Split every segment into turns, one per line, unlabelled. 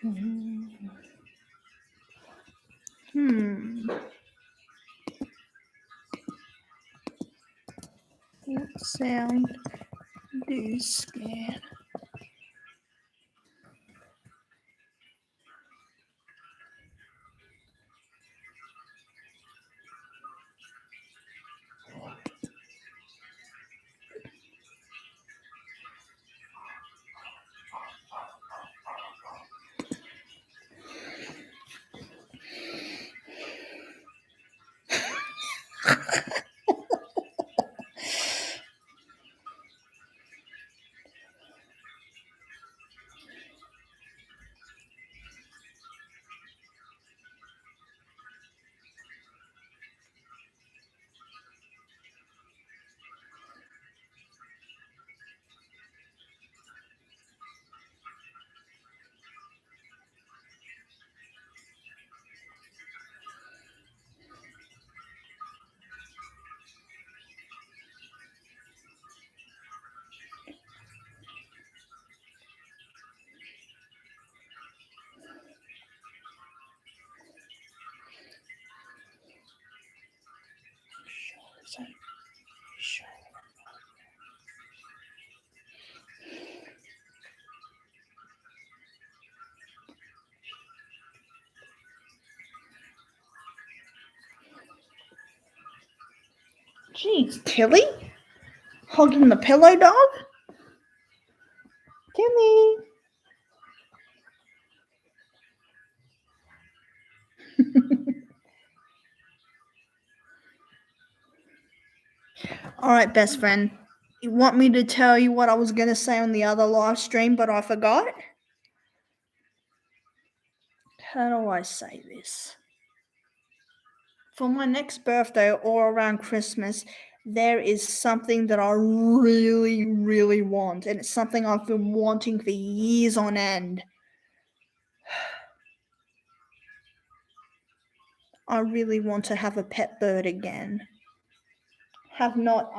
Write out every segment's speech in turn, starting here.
What sound do scare? Jeez, Tilly? Hogging the pillow, dog? Tilly? Alright, best friend. You want me to tell you what I was going to say on the other live stream, but I forgot? How do I say this? For my next birthday or around Christmas, there is something that I really, really want, and it's something I've been wanting for years on end. I really want to have a pet bird again. I've not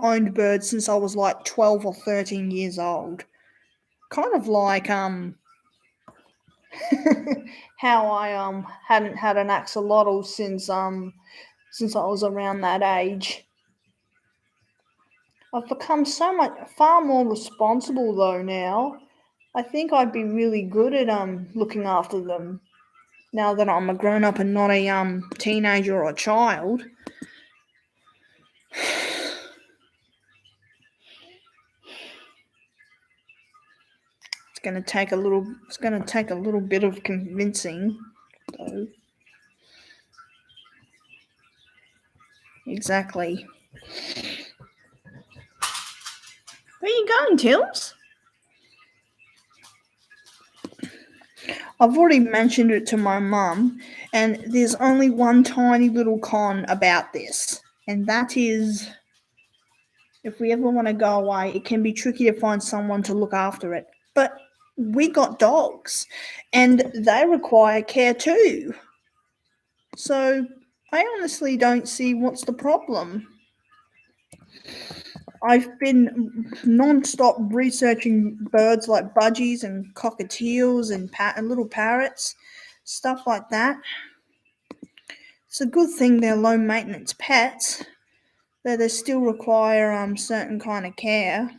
owned birds since I was like 12 or 13 years old. Kind of like how I hadn't had an axolotl since I was around that age. I've become far more responsible though now. I think I'd be really good at looking after them now that I'm a grown up and not a teenager or a child. It's gonna take a little bit of convincing though. Exactly. Where are you going, Tills? I've already mentioned it to my mum, and there's only one tiny little con about this, and that is if we ever want to go away, it can be tricky to find someone to look after it. But we got dogs, and they require care too. So I honestly don't see what's the problem. I've been non-stop researching birds like budgies and cockatiels and little parrots, stuff like that. It's a good thing they're low-maintenance pets, though they still require certain kind of care.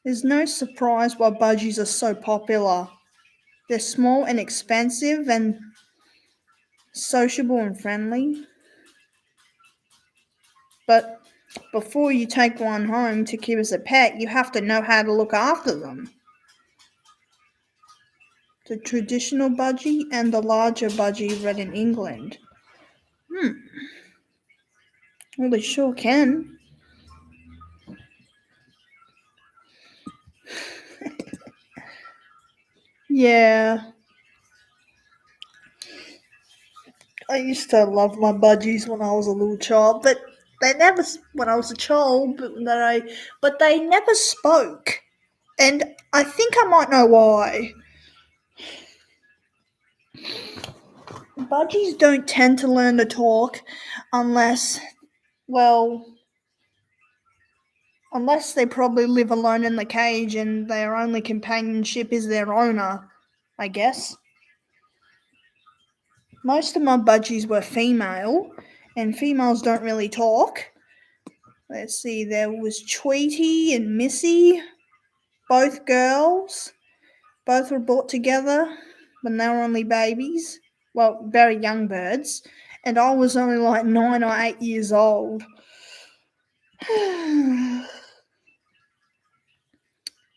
There's no surprise why budgies are so popular. They're small and expensive and sociable and friendly. But before you take one home to keep as a pet, you have to know how to look after them. The traditional budgie and the larger budgie bred in England. Well, they sure can. Yeah. I used to love my budgies when I was a little child, but when I was a child, but they never spoke. And I think I might know why. Budgies don't tend to learn to talk unless, well, Unless they probably live alone in the cage and their only companionship is their owner, I guess. Most of my budgies were female, and females don't really talk. Let's see, there was Tweety and Missy, both girls. Both were brought together when they were only babies. Well, very young birds. And I was only like 9 or 8 years old.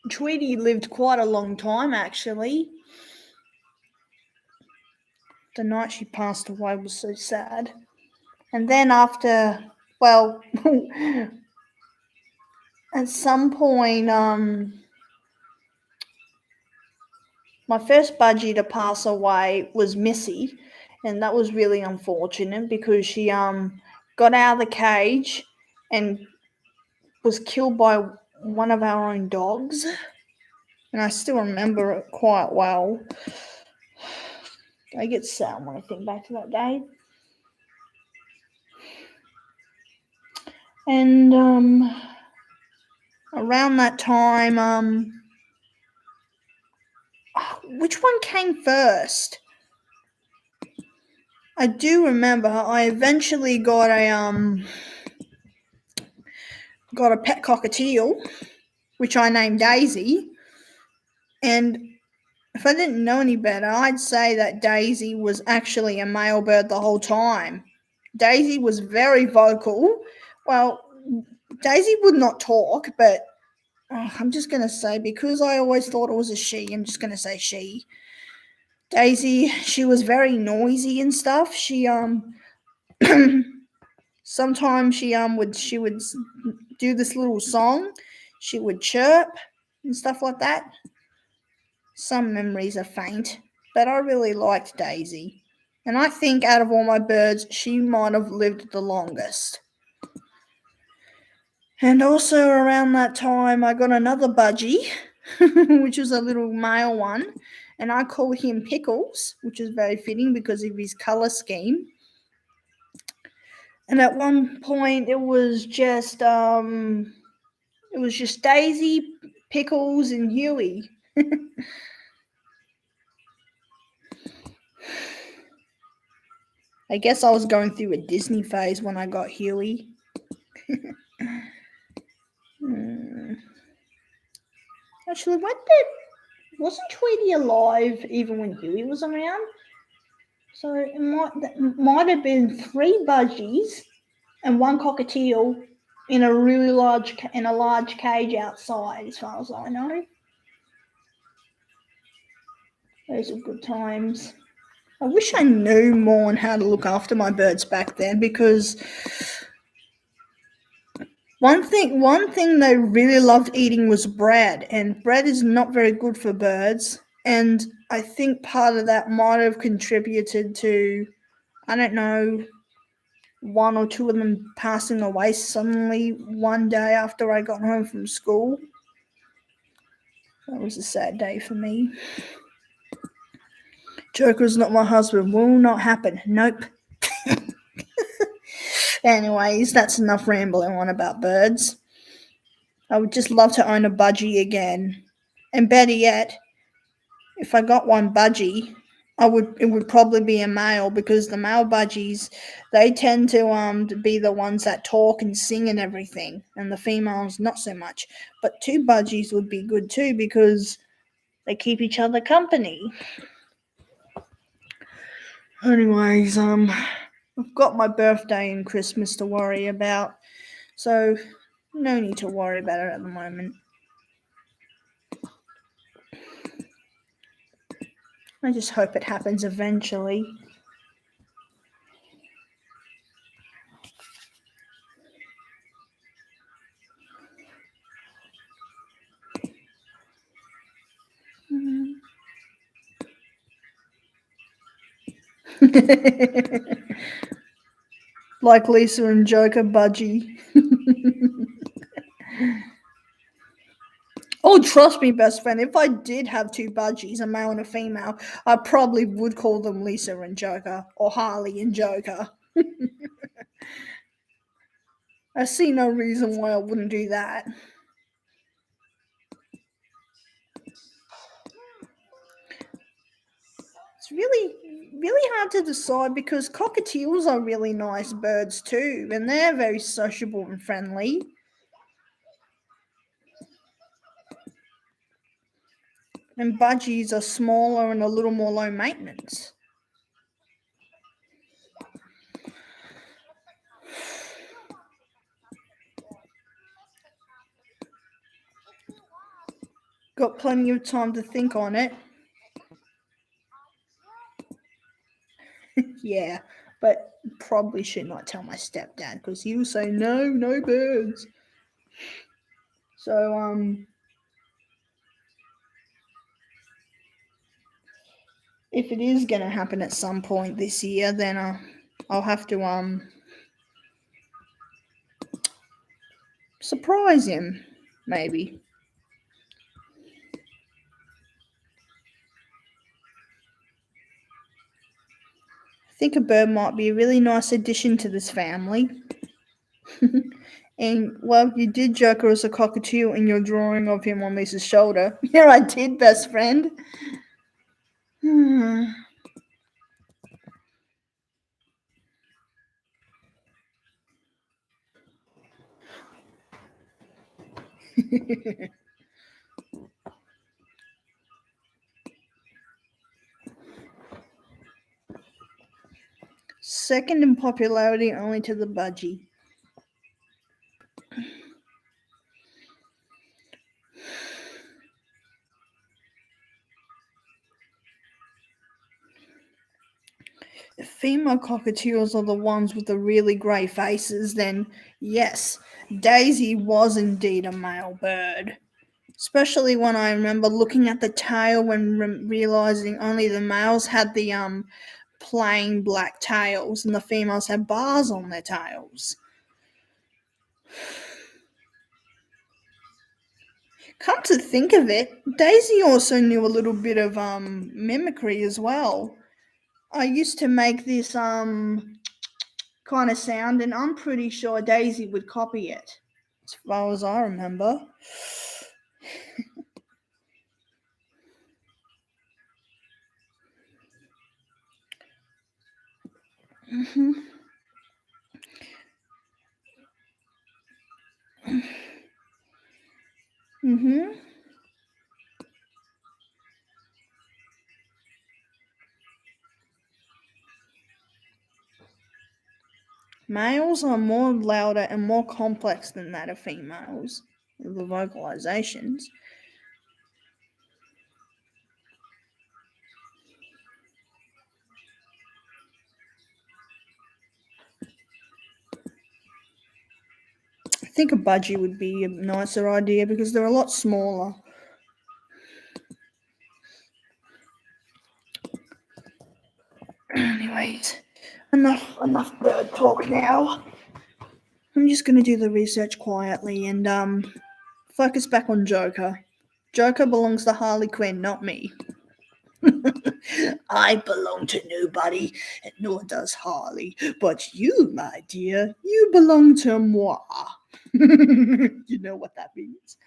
Tweety lived quite a long time, actually. The night she passed away was so sad. And then after, well, at some point, my first budgie to pass away was Missy, and that was really unfortunate because she got out of the cage and was killed by one of our own dogs. And I still remember it quite well. I get sad when I think back to that day. And around that time, which one came first? I do remember I eventually got a pet cockatiel, which I named Daisy. And if I didn't know any better, I'd say that Daisy was actually a male bird the whole time. Daisy was very vocal. Well, Daisy would not talk, but I'm just going to say, because I always thought it was a she, I'm just going to say she. Daisy, she was very noisy and stuff. She sometimes she would do this little song. She would chirp and stuff like that. Some memories are faint, but I really liked Daisy. And I think out of all my birds, she might have lived the longest. And also around that time, I got another budgie, which was a little male one, and I called him Pickles, which is very fitting because of his colour scheme. And at one point, it was just Daisy, Pickles, and Huey. I guess I was going through a Disney phase when I got Huey. Actually, wasn't Tweety alive even when Huey was around? So it might have been 3 budgies and 1 cockatiel in a large cage outside, as far as I know. Those are good times. I wish I knew more on how to look after my birds back then, because one thing they really loved eating was bread, and bread is not very good for birds. And I think part of that might have contributed to, I don't know, 1 or 2 of them passing away suddenly one day after I got home from school. That was a sad day for me. Joker's not my husband. Will not happen. Nope. Anyways, that's enough rambling on about birds. I would just love to own a budgie again. And better yet, if I got one budgie, it would probably be a male, because the male budgies, they tend to be the ones that talk and sing and everything, and the females not so much. But 2 budgies would be good too, because they keep each other company. Anyways, I've got my birthday and Christmas to worry about, so no need to worry about it at the moment. I just hope it happens eventually. Like Lisa and Joker budgie. Oh, trust me, best friend, if I did have 2 budgies, a male and a female, I probably would call them Lisa and Joker, or Harley and Joker. I see no reason why I wouldn't do that. It's really hard to decide because cockatiels are really nice birds too, and they're very sociable and friendly. And budgies are smaller and a little more low maintenance. Got plenty of time to think on it. Yeah, but probably should not tell my stepdad because he will say no, no birds. So if it is gonna happen at some point this year, then I'll have to surprise him, maybe. I think a bird might be a really nice addition to this family. And well, you did Joker as a cockatiel in your drawing of him on Lisa's shoulder. Yeah, I did, best friend. Hmm. Second in popularity only to the budgie. If female cockatiels are the ones with the really grey faces, then yes, Daisy was indeed a male bird. Especially when I remember looking at the tail and realizing only the males had the plain black tails and the females had bars on their tails. Come to think of it, Daisy also knew a little bit of mimicry as well. I used to make this kind of sound, and I'm pretty sure Daisy would copy it, as far as I remember. Mhm. Mhm. Males are more louder and more complex than that of females. The vocalizations. I think a budgie would be a nicer idea because they're a lot smaller. Anyways, enough bird talk now. I'm just gonna do the research quietly and focus back on Joker. Joker belongs to Harley Quinn, not me. I belong to nobody, and nor does Harley. But you, my dear, you belong to moi. You know what that means.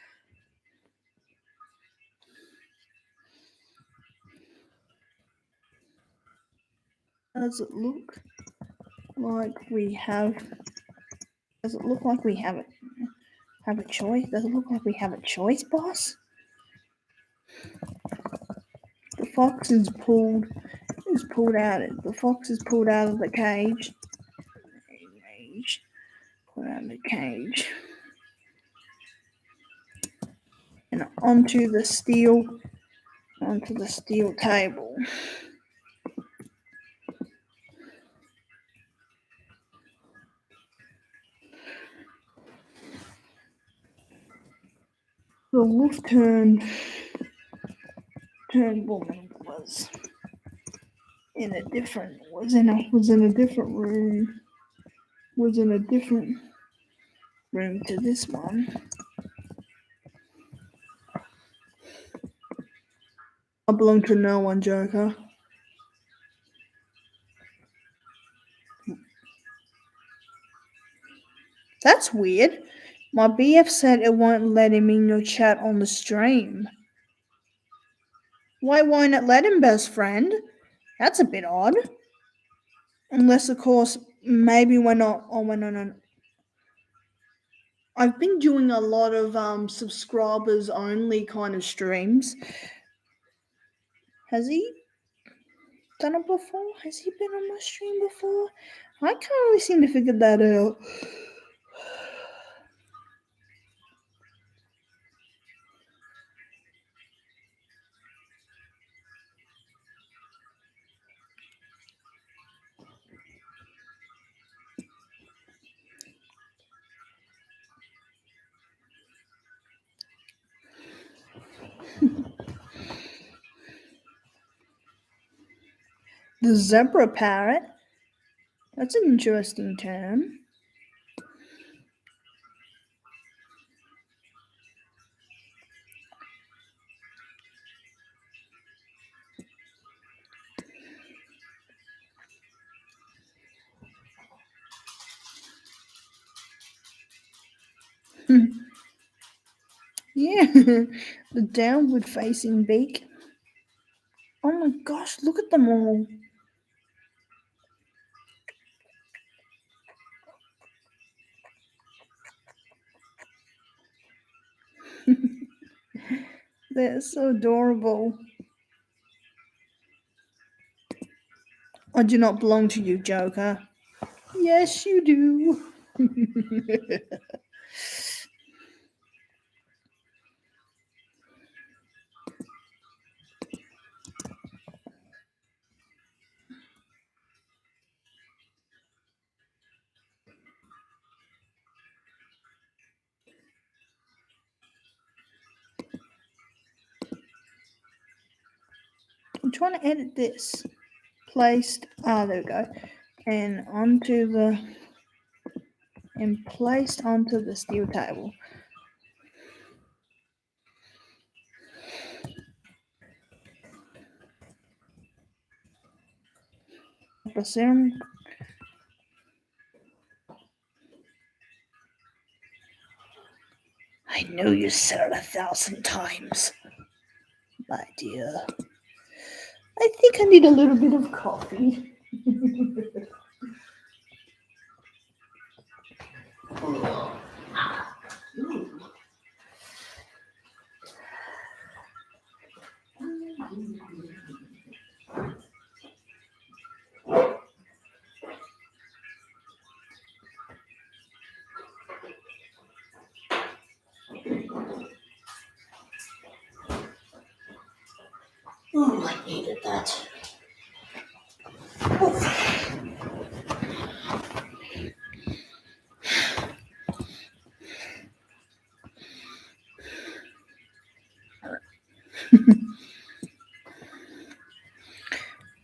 Does it look like we have? Does it look like we have a choice? Does it look like we have a choice, boss? The fox is pulled out. The fox is pulled out of the cage. Pulled out of the cage. And onto the steel table. The wolf turned woman was in a different room. Was in a different room to this one. I belong to no one, Joker. That's weird. My BF said it won't let him in your chat on the stream. Why won't it let him, best friend? That's a bit odd. Unless, of course, maybe we're not. Oh, no, no. I've been doing a lot of subscribers only kind of streams. Has he done it before? Has he been on my stream before? I can't really seem to figure that out. The zebra parrot. That's an interesting term. Yeah, the downward facing beak. Oh my gosh, look at them all. They're so adorable. I do not belong to you, Joker. Yes, you do. I'm trying to edit this. Placed. Ah, there we go. And placed onto the steel table. The serum. I know you said it 1,000 times, my dear. I think I need a little bit of coffee. Oh, I needed that.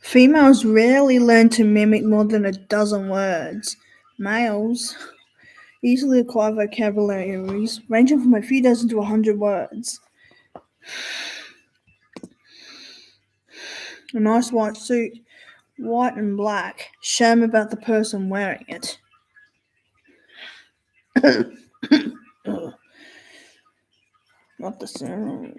Females rarely learn to mimic more than a dozen words. Males easily acquire vocabularies ranging from a few dozen to 100 words. A nice white suit, white and black. Shame about the person wearing it. Not the same.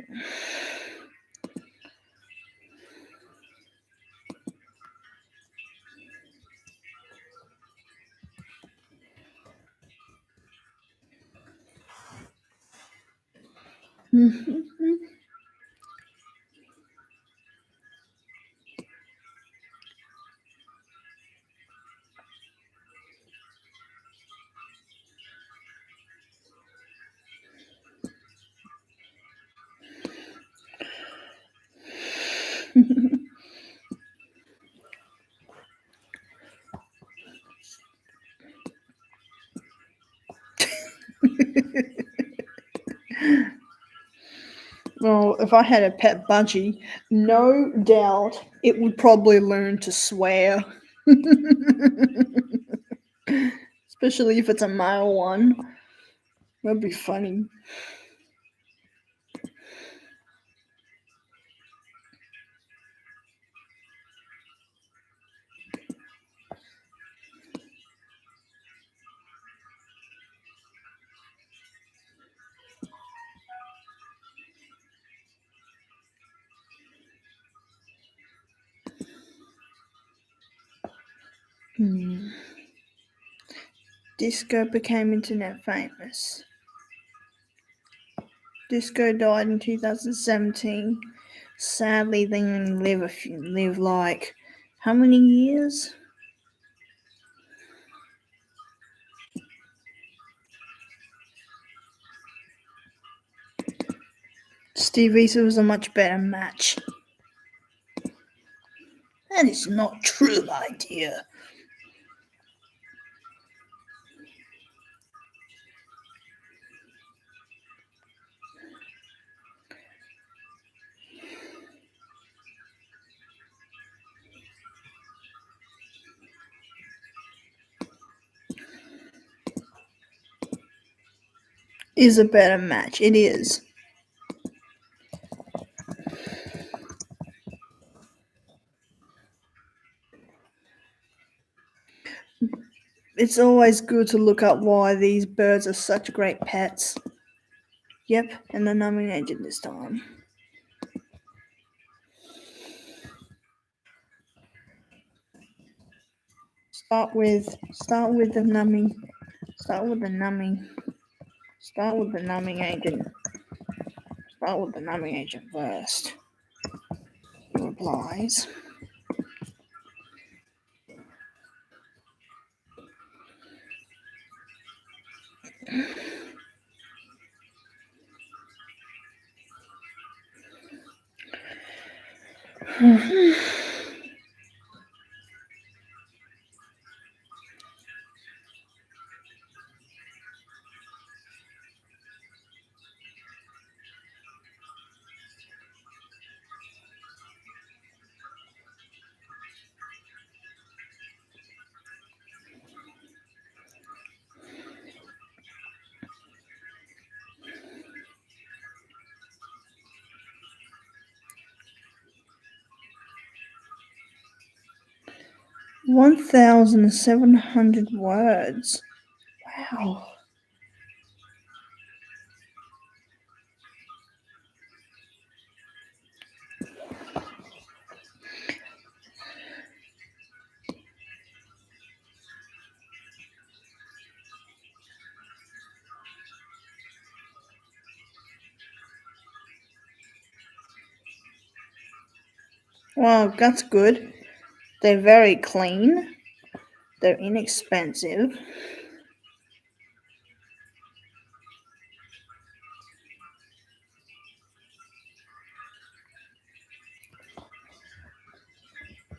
Well, if I had a pet budgie, no doubt it would probably learn to swear. Especially if it's a male one. That'd be funny. Disco became internet famous. Disco died in 2017. Sadly, they only live like how many years? Steve Easter was a much better match. That is not true, my dear. Is a better match. It is. It's always good to look up why these birds are such great pets. Yep, and the numbing agent this time. Start with the numbing. Start with the numbing agent. Start with the numbing agent first. He replies. $1,700 words. Wow. Well, that's good. They're very clean. They're inexpensive.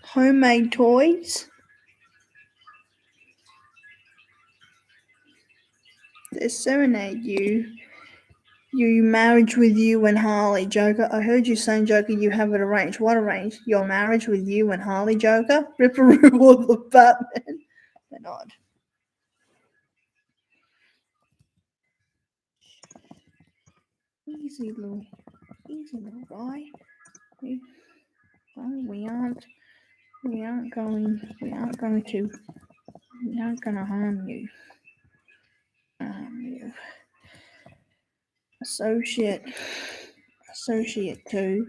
Homemade toys. They serenade you. You marriage with you and Harley, Joker. I heard you saying, Joker, you have it arranged. What arranged? Your marriage with you and Harley, Joker? Ripperoo or the Batman? They're not. Easy little guy. We aren't gonna harm you. Associate 2.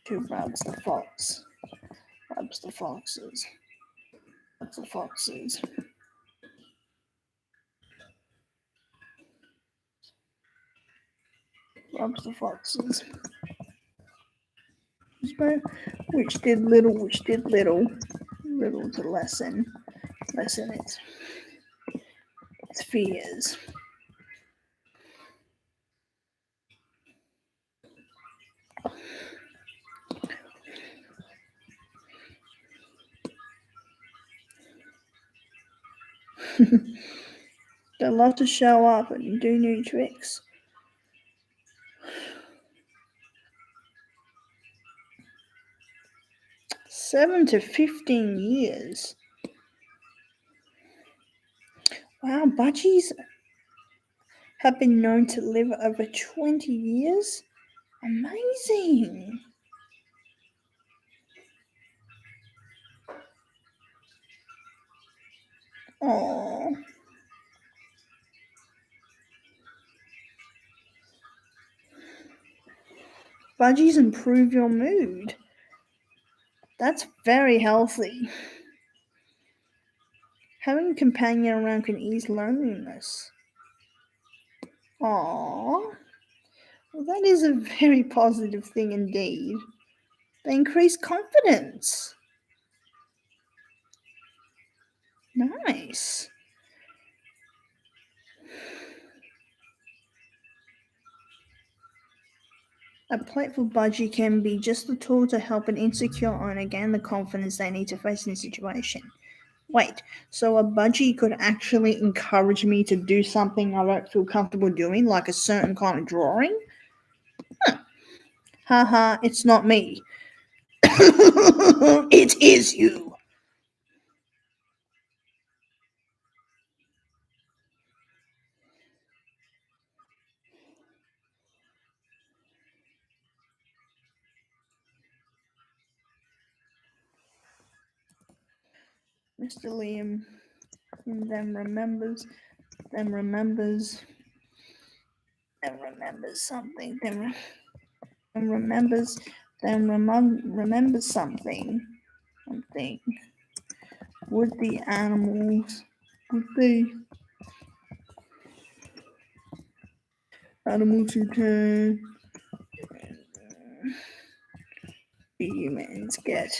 To rubs the fox. Rubs the foxes. Rubs the foxes. Rubs the foxes. Which did little to lessen its fears. They love to show up and do new tricks. $7 to 15 years. Wow, budgies have been known to live over 20 years. Amazing. Oh. Budgies improve your mood. That's very healthy. Having a companion around can ease loneliness. Aww. Well, that is a very positive thing indeed. They increase confidence. Nice. A playful budgie can be just a tool to help an insecure owner gain the confidence they need to face any situation. Wait, so a budgie could actually encourage me to do something I don't feel comfortable doing, like a certain kind of drawing? Haha, it's not me. It is you. Mr. Liam then remembers something, remembers something. Would the animals who turn humans get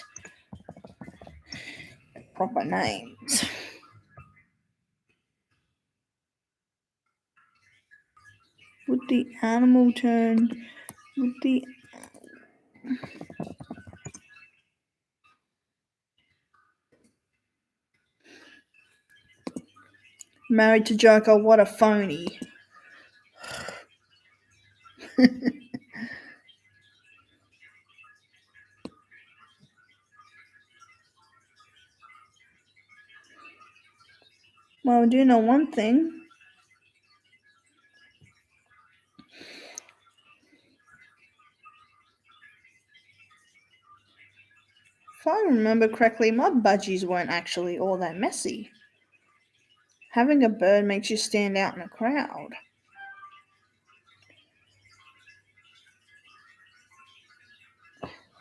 proper names? Would the animal turn? Would the Married to Joker? What a phony! Well, I do know one thing. If I remember correctly, my budgies weren't actually all that messy. Having a bird makes you stand out in a crowd.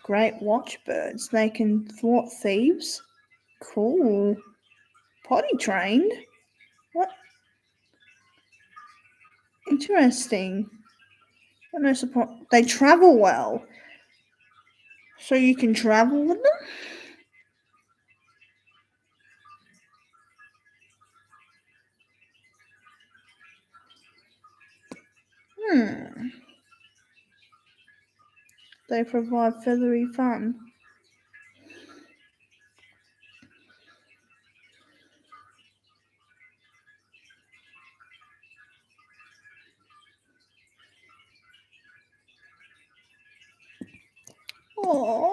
Great watchbirds. They can thwart thieves. Cool. Potty trained? What? Interesting. No support. They travel well. So you can travel with them? They provide feathery fun. Aww.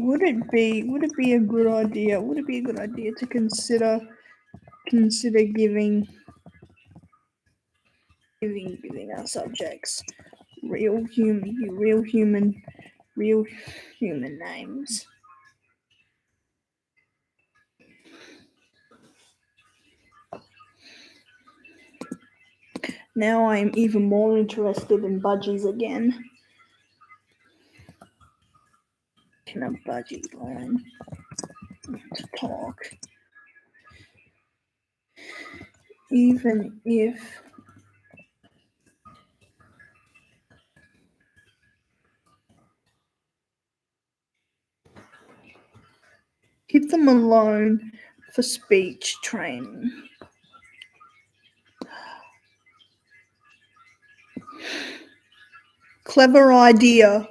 Would it be a good idea? Would it be a good idea to consider giving our subjects real human names? Now I am even more interested in budgies again. Can a budgie learn to talk? Even if keep them alone for speech training. Clever idea.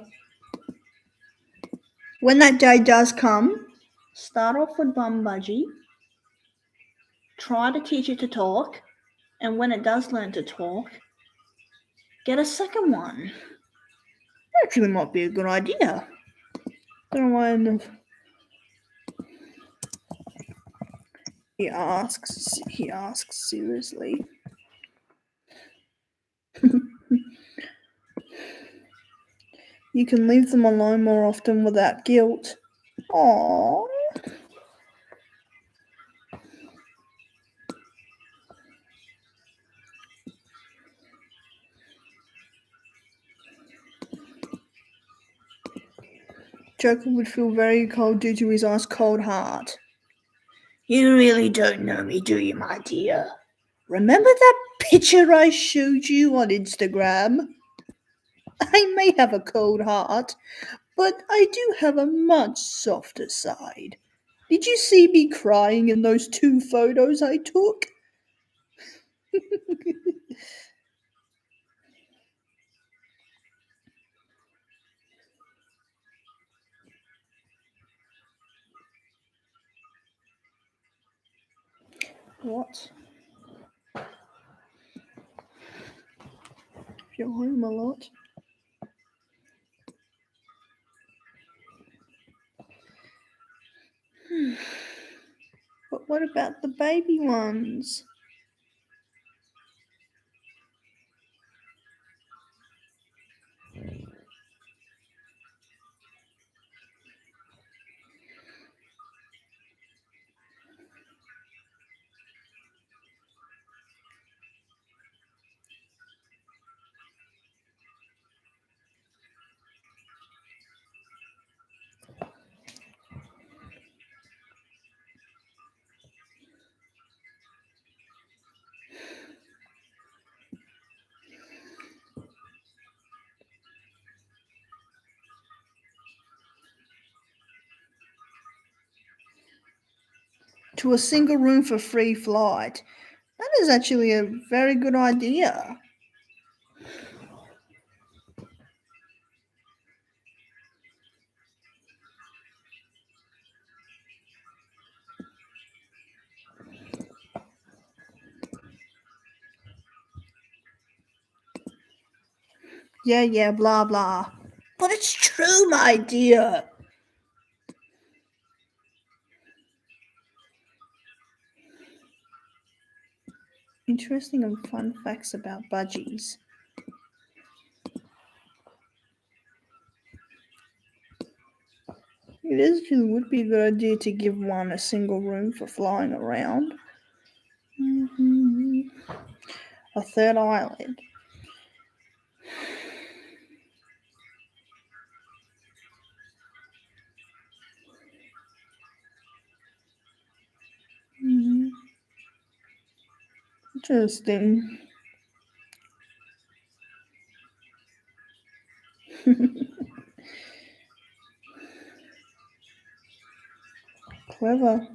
When that day does come, start off with one budgie, try to teach it to talk, and when it does learn to talk, get a second one. Actually might be a good idea. Don't mind. He asks seriously. You can leave them alone more often without guilt. Aww. Joker would feel very cold due to his ice cold heart. You really don't know me, do you, my dear? Remember that picture I showed you on Instagram? I may have a cold heart, but I do have a much softer side. Did you see me crying in those 2 photos I took? What? If you're home a lot? But what about the baby ones? To a single room for free flight. That is actually a very good idea. Yeah, blah, blah. But it's true, my dear. Interesting and fun facts about budgies. Would be a good idea to give one a single room for flying around. A third island. Interesting. Clever.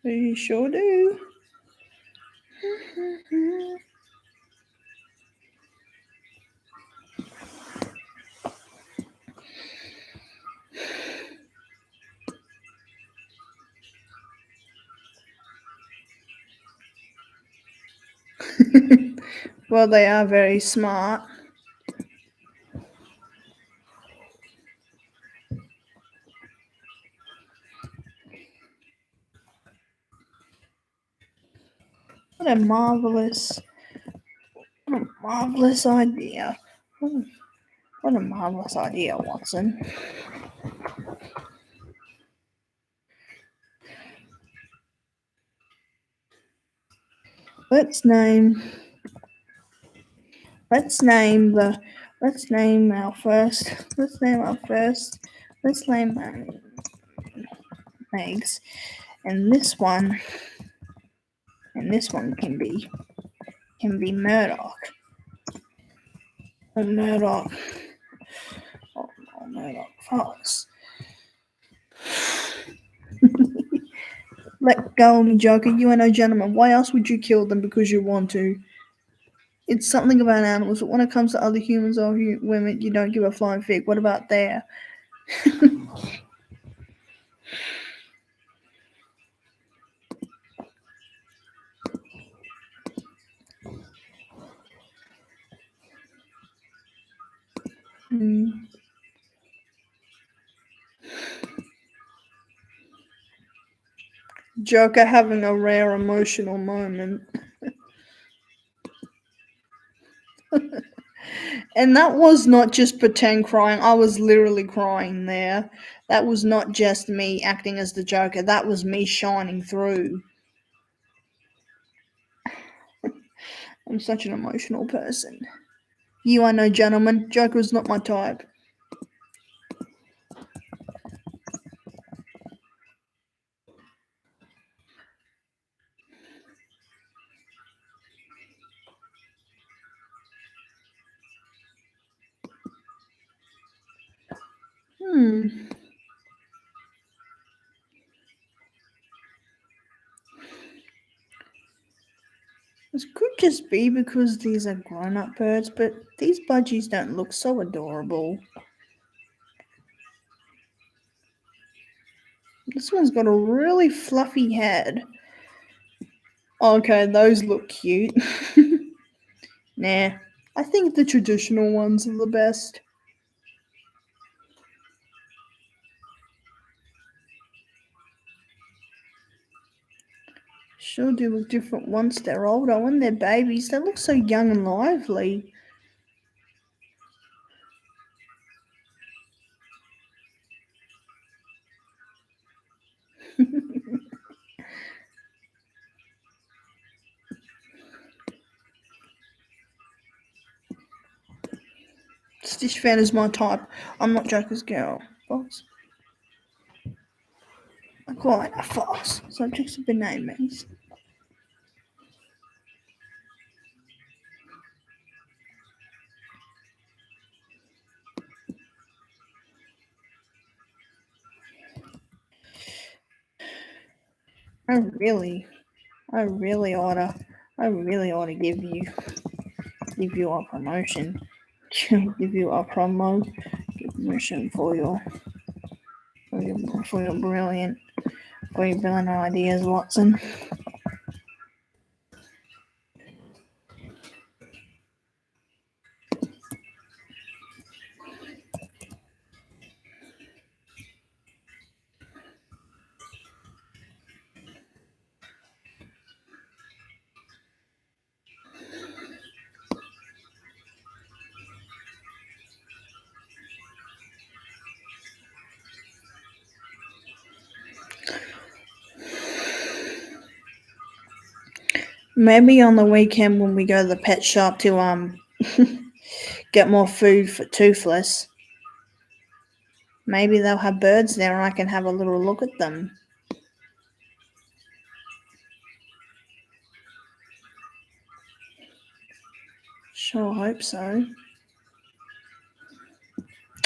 You sure do. Well, they are very smart. What a marvelous idea. What a marvelous idea, Watson. Let's name our first eggs, and this one can be Murdoch. Oh, Murdoch. Oh, Murdoch Fox. Let go of me, Joker. You are no gentleman. Why else would you kill them? Because you want to. It's something about animals, but when it comes to other humans or women, you don't give a flying fig. What about there? Joker having a rare emotional moment. And that was not just pretend crying, I was literally crying there. That was not just me acting as the Joker, that was me shining through. I'm such an emotional person. You are no gentleman. Joker's not my type. This could just be because these are grown up birds, but these budgies don't look so adorable. This one's got a really fluffy head. Okay, those look cute. Nah, I think the traditional ones are the best. Sure do look different once they're older. When they're babies, they look so young and lively. Stitch fan is my type. I'm not Joker's girl. Fox. Quite a fox. Subjects have been namings. I really, I really oughta, I really oughta give you a promotion. Give you a promo, give promotion for your brilliant ideas, Watson. Maybe on the weekend when we go to the pet shop to get more food for Toothless, maybe they'll have birds there and I can have a little look at them. Sure hope so.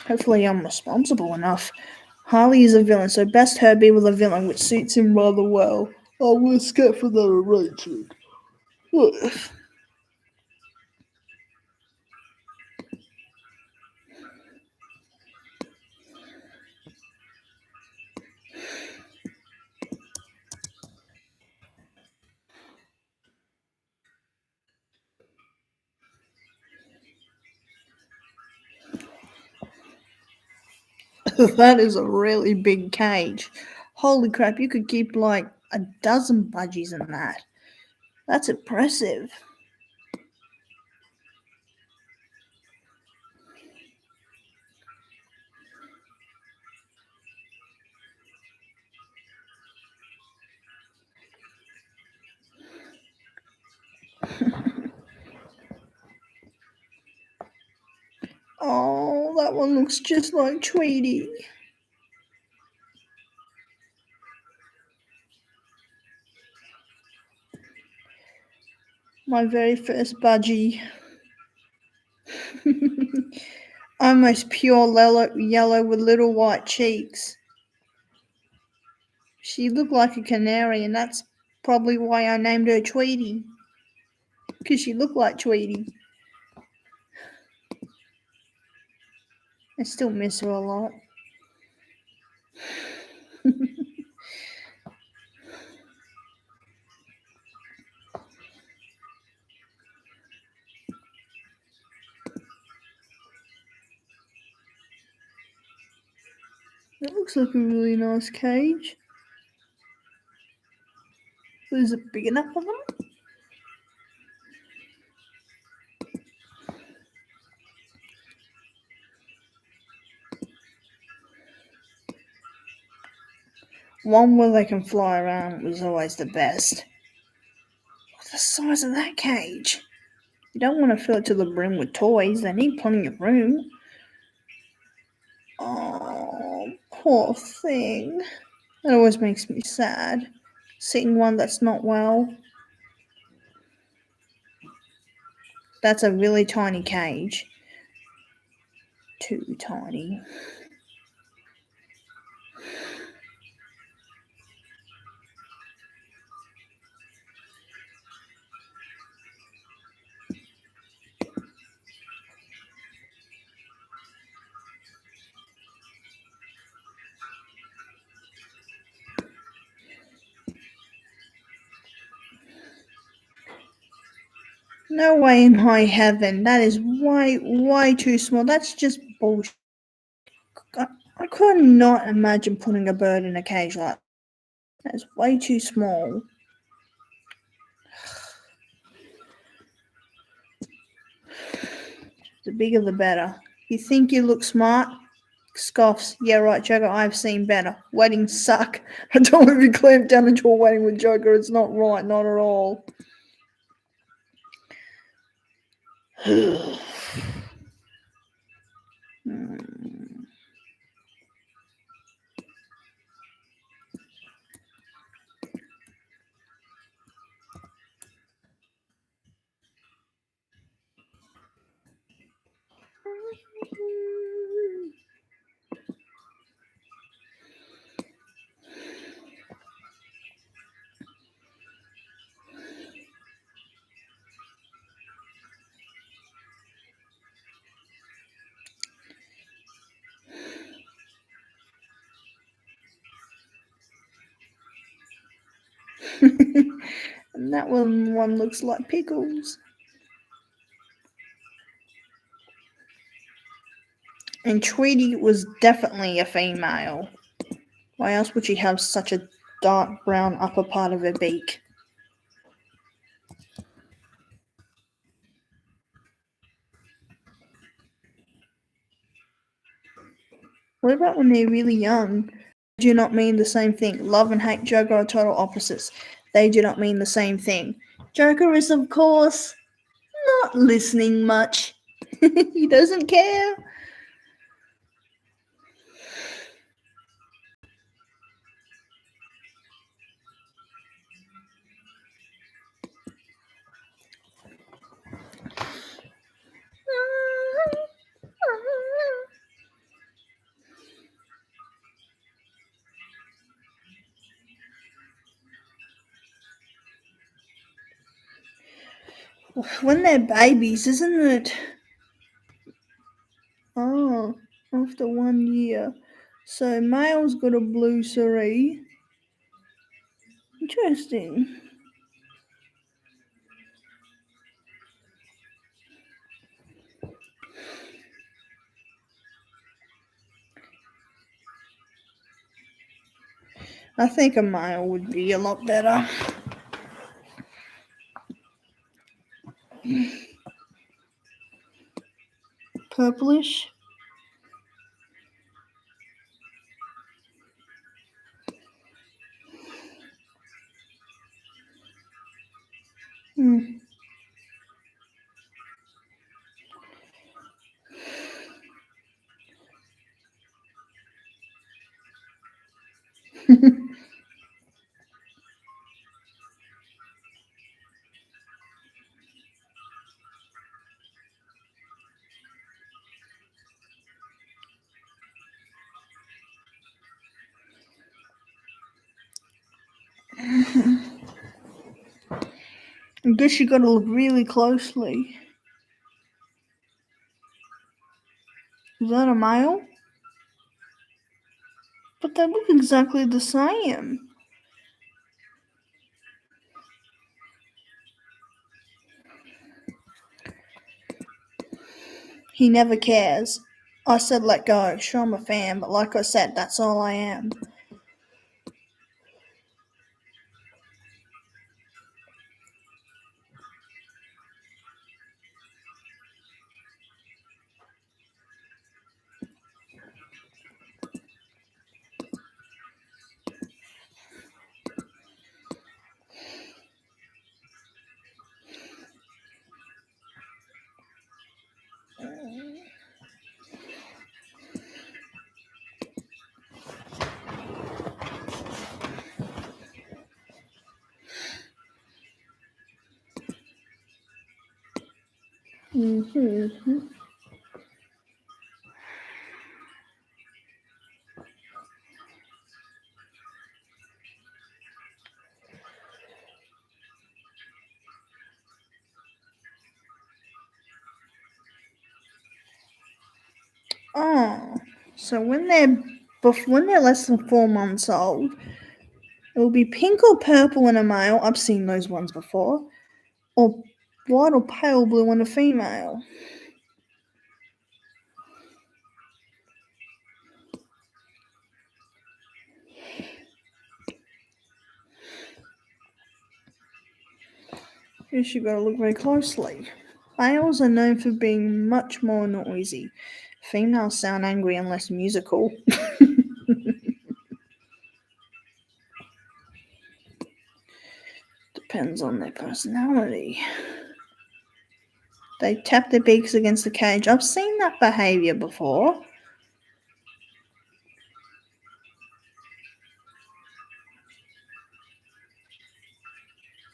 Hopefully I'm responsible enough. Harley is a villain, so best her be with a villain, which suits him rather well. I was scared for the arrangement. That is a really big cage. Holy crap, you could keep like a dozen budgies in that. That's impressive. Oh, that one looks just like Tweety. My very first budgie. Almost pure yellow with little white cheeks. She looked like a canary, and that's probably why I named her Tweety. Because she looked like Tweety. I still miss her a lot. That looks like a really nice cage. Is it big enough for them? One where they can fly around was always the best. What's the size of that cage? You don't want to fill it to the brim with toys. They need plenty of room. Oh, poor thing. That always makes me sad. Seeing one that's not well. That's a really tiny cage. Too tiny. No way in high heaven. That is way too small. That's just bullshit. I could not imagine putting a bird in a cage like that. That's way too small. The bigger the better. You think you look smart? Scoffs. Yeah, right, Joker, I've seen better. Weddings suck. I don't want to be clamped down into a wedding with Joker. It's not right, not at all. And that one looks like pickles. And Tweety was definitely a female. Why else would she have such a dark brown upper part of her beak? What about when they're really young? They do not mean the same thing. Love and hate Joker are total opposites. They do not mean the same thing. Joker is, of course, not listening much. He doesn't care. When they're babies, isn't it? Oh, after 1 year. So male's got a blue cerise. Interesting. I think a male would be a lot better. Purplish. Hmm. I guess you gotta look really closely. Is that a male? But they look exactly the same. He never cares. I said let go. Sure, I'm a fan, but like I said, that's all I am. Mm-hmm. Oh, so when they're less than 4 months old, it will be pink or purple in a male. I've seen those ones before. Or white or pale blue in a female. Yes, you've got to look very closely. Males are known for being much more noisy. Females sound angry and less musical. Depends on their personality. They tap their beaks against the cage. I've seen that behavior before.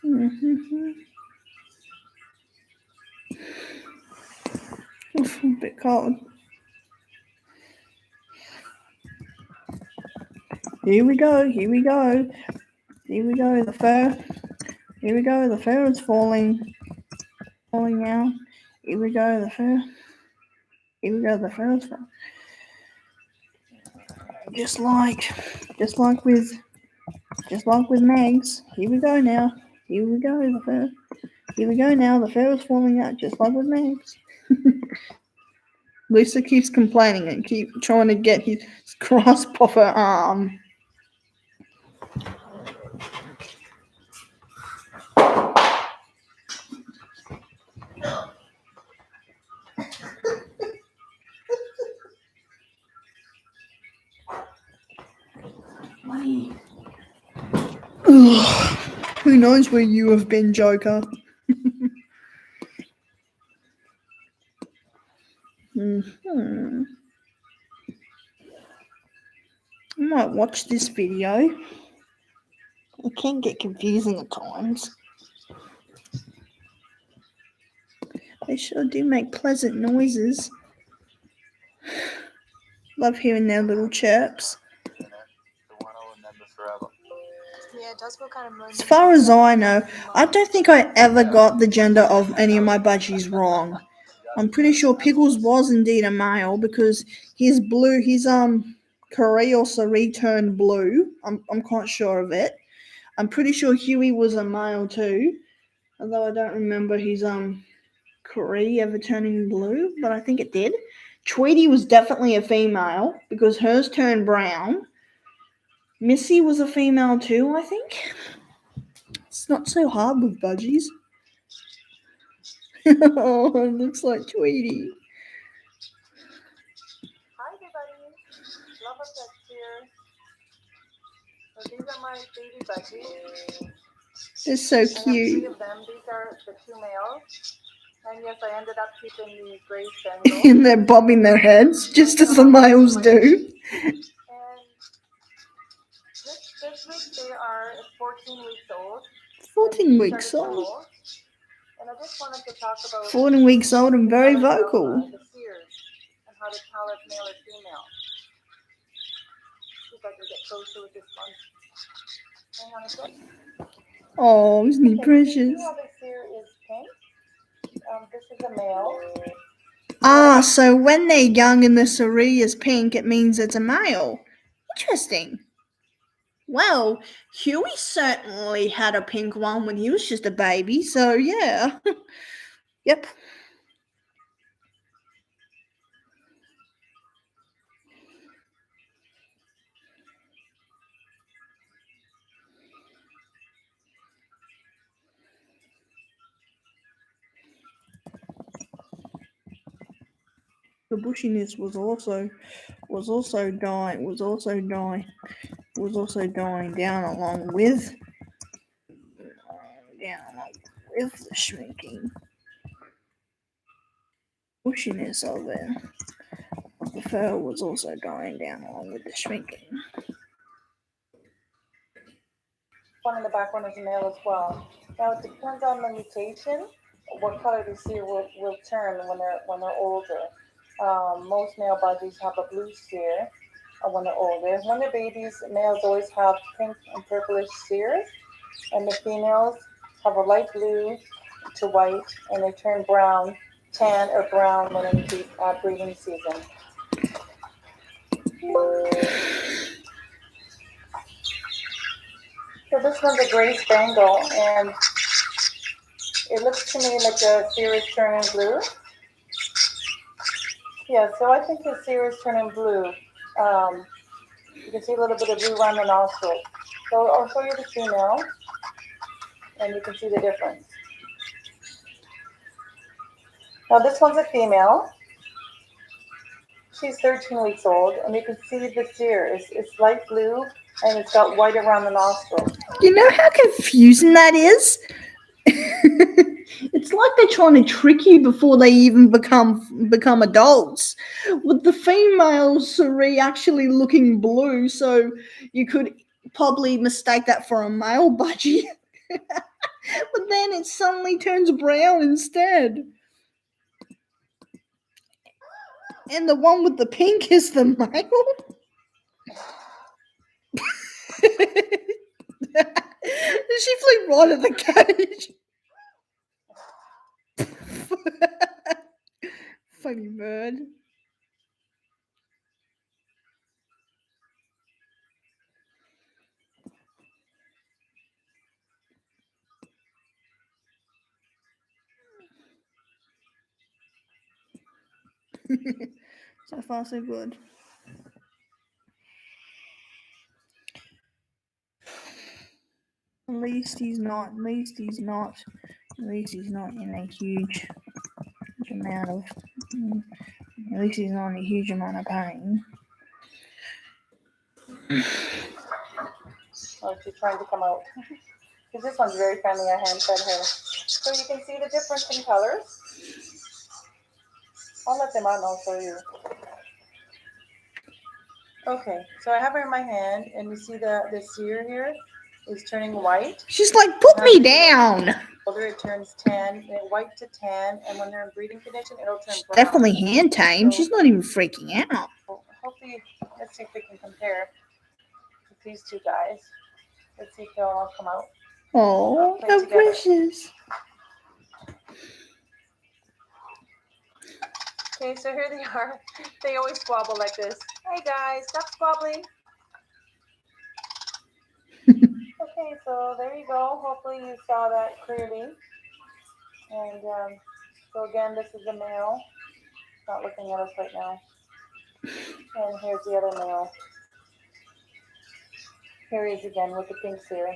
Mm-hmm. Oof, a bit cold. Here we go, here we go. Here we go, the fur. Here we go, the fur is falling out. Here we go, the fur. Here we go, the fur is falling. Just like with Megs. Here we go now. Here we go, the fur. Here we go now, the fur is falling out, just like with Megs. Lisa keeps complaining and keep trying to get his grasp off her arm. Who knows where you have been, Joker? Mm-hmm. I might watch this video. It can get confusing at times. They sure do make pleasant noises. Love hearing their little chirps.
Yeah, it does feel kind of
As far as I know, I don't think I ever got the gender of any of my budgies wrong. I'm pretty sure Pickles was indeed a male because his blue, his curry or Sari turned blue. I'm quite sure of it. I'm pretty sure Huey was a male too, although I don't remember his curry ever turning blue, but I think it did. Tweety was definitely a female because hers turned brown. Missy was a female too, I think. It's not so hard with budgies. Oh, it looks like Tweety.
Hi, everybody. Love a pet here. So these are my baby budgies.
They're so
I have 3
cute.
of them. These are the 2 males. And yes, I ended up keeping the gray Bengal.
And they're bobbing their heads just as the males do.
And this week they are 14 weeks old.
14 weeks old.
And I just wanted to talk about
14 weeks old and very vocal.
the sears and how to tell if male or female. See if I can get closer with this one. Hang on a sec.
Oh, isn't he precious?
See how the sear is pink? This is a male.
Ah, so when they're young and the Sari is pink, it means it's a male. Interesting. Well, Huey certainly had a pink one when he was just a baby, so yeah. Yep. The bushiness was also dying down along with the shrinking. Bushiness of it. The fur was also dying down along with the shrinking.
One in the back one is a male as well. Now it depends on the mutation what color the steer will turn when they're older. Most male budgies have a blue steer when they're older. When they're babies, males always have pink and purplish steers, and the females have a light blue to white, and they turn brown, tan, or brown when in breeding season. So this one's a gray spangle, and it looks to me like the steer is turning blue. Yeah, so I think the steer is turning blue. You can see a little bit of blue around the nostril. So I'll show you the female, and you can see the difference. Now this one's a female. She's 13 weeks old, and you can see the steer. It's light blue, and it's got white around the nostril.
You know how confusing that is? It's like they're trying to trick you before they even become adults. With the females actually looking blue, so you could probably mistake that for a male budgie. But then it suddenly turns brown instead. And the one with the pink is the male. She flew right at the cage. Funny bird. So far, so good. At least he's not in a huge amount of. At least he's not in a huge amount of pain.
Oh, she's trying to come out. Because this one's very friendly. I hand-fed her. So you can see the difference in colors. I'll let them out and I'll show you. Okay, so I have her in my hand, and you see the steer here is turning white.
She's like, put me down.
Older, it turns tan, white to tan, and when they're in breeding condition, it'll turn brown.
Definitely hand tamed. She's not even freaking out.
Hopefully, let's see if we can compare with these two guys. Let's see if they'll all come out.
Oh, how precious.
Okay, so here they are. They always squabble like this. Hey guys, stop squabbling. Okay, so there you go. Hopefully you saw that clearly. And so again, this is the male. It's not looking at us right now. And here's the other male. Here he is again with the pink steer.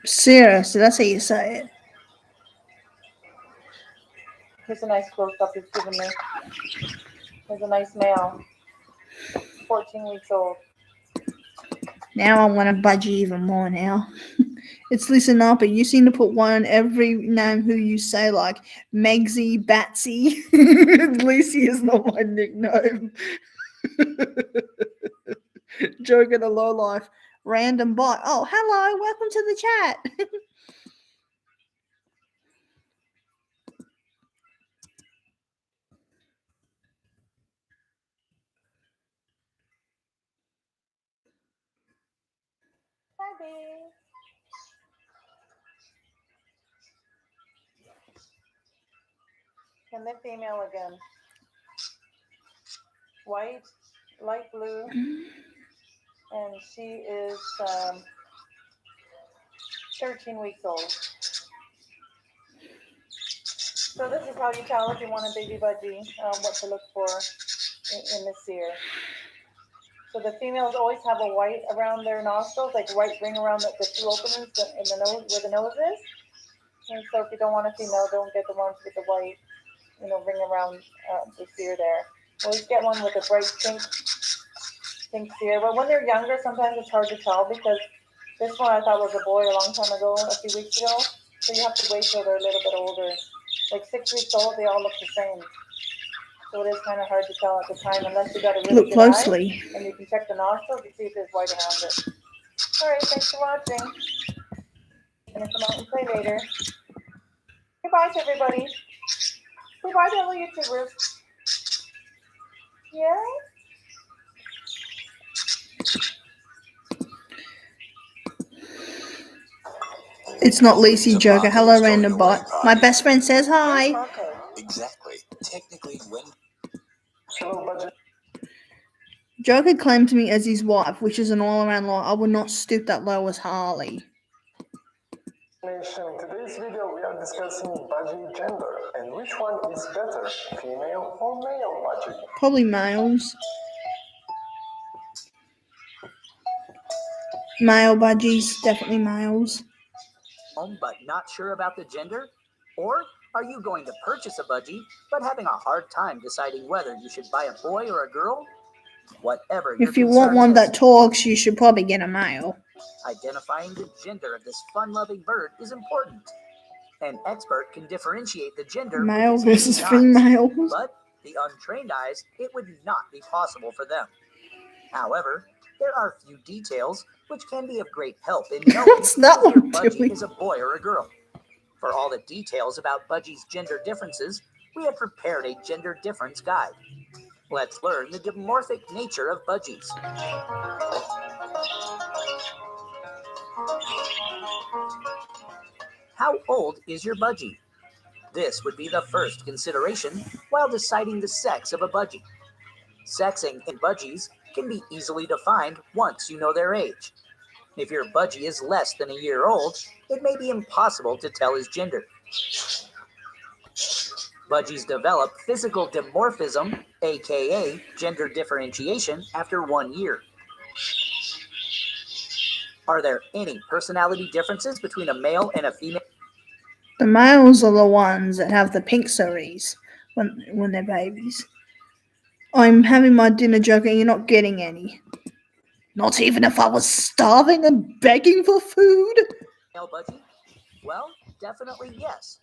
Seriously, that's how you say it.
Here's a nice close-up he's given me. Here's a nice male. 14 weeks old.
Now I want to budgie even more now. It's listen up, but you seem to put one every name who you say, like Megsy, Batsy. Lucy is not my nickname. Joke in a low life. Random bot. Oh, hello. Welcome to the chat.
Hi, babe. And the female again. White, light blue, and she is 13 weeks old. So this is how you tell if you want a baby budgie, what to look for in this steer. So the females always have a white around their nostrils, like white ring around the two openings in the nose, where the nose is. And so if you don't want a female, don't get the ones with the white, ring around the steer there. Always get one with a bright pink steer. But when they're younger, sometimes it's hard to tell, because this one I thought was a boy a long time ago, a few weeks ago. So you have to wait till they're a little bit older. Like 6 weeks old, they all look the same. So it is kind of hard to tell at the time, unless you got a really
Look
good
closely.
eye, and you can check the nostrils to see if there's white around it. All right, thanks for watching. I'm gonna come out and play later. bye to everybody. Say bye to all the YouTubers. Yeah?
It's not Lacey Joker. Hello, random bot. My best friend says
Where's
hi.
Marco?
Exactly. Technically, when
Joker claimed me as his wife, which is an all-around lie. I would not stoop that low as Harley.
In today's video, we are discussing budgie gender and which one is better, female or male budgie.
Probably males. Male budgies, definitely males.
But not sure about the gender? Or are you going to purchase a budgie but having a hard time deciding whether you should buy a boy or a girl? Whatever your
If you want
concern
one
is,
that talks, you should probably get a male.
identifying the gender of this fun-loving bird is important. An expert can differentiate the gender with
Male
his
versus
keen eyes,
female.
but the untrained eyes, it would not be possible for them. However, there are few details which can be of great help in knowing
What's that
if your
one
budgie
doing?
is a boy or a girl. For all the details about budgies' gender differences, we have prepared a gender difference guide. Let's learn the dimorphic nature of budgies. How old is your budgie? This would be the first consideration while deciding the sex of a budgie. Sexing in budgies can be easily defined once you know their age. If your budgie is less than a year old, it may be impossible to tell his gender. Budgies develop physical dimorphism, aka gender differentiation, after 1 year. Are there any personality differences between a male and a female?
The males are the ones that have the pink cerise when they're babies. I'm having my dinner, Joker, and you're not getting any. Not even if I was starving and begging for food.
Male budgie? Well, definitely yes.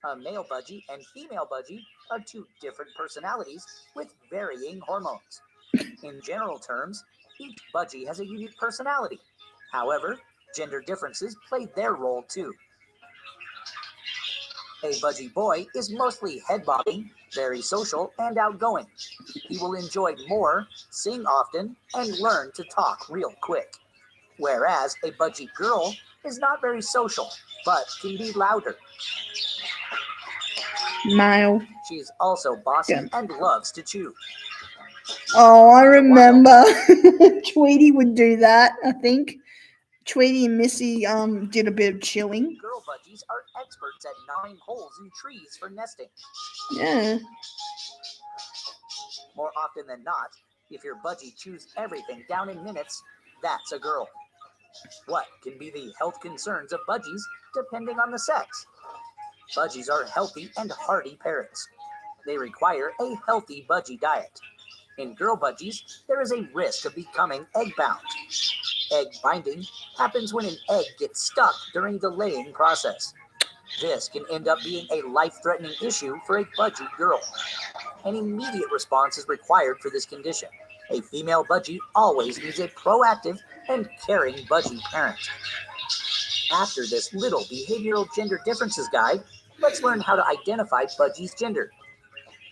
A male budgie and female budgie are two different personalities with varying hormones. In general terms, each budgie has a unique personality. However, gender differences play their role too. A budgie boy is mostly head-bobbing, very social, and outgoing. He will enjoy more, sing often, and learn to talk real quick. Whereas a budgie girl is not very social, but can be louder.
Male.
She's also bossy
Yeah.
and loves to chew.
Oh, I remember. Tweety would do that, I think. Tweety and Missy did a bit of chewing.
Girl budgies are experts at gnawing holes in trees for nesting.
Yeah.
More often than not, if your budgie chews everything down in minutes, that's a girl. What can be the health concerns of budgies depending on the sex? Budgies are healthy and hardy parrots. They require a healthy budgie diet. In girl budgies, there is a risk of becoming egg-bound. Egg binding happens when an egg gets stuck during the laying process. This can end up being a life-threatening issue for a budgie girl. An immediate response is required for this condition. A female budgie always needs a proactive and caring budgie parent. After this little behavioral gender differences guide, let's learn how to identify budgies' gender.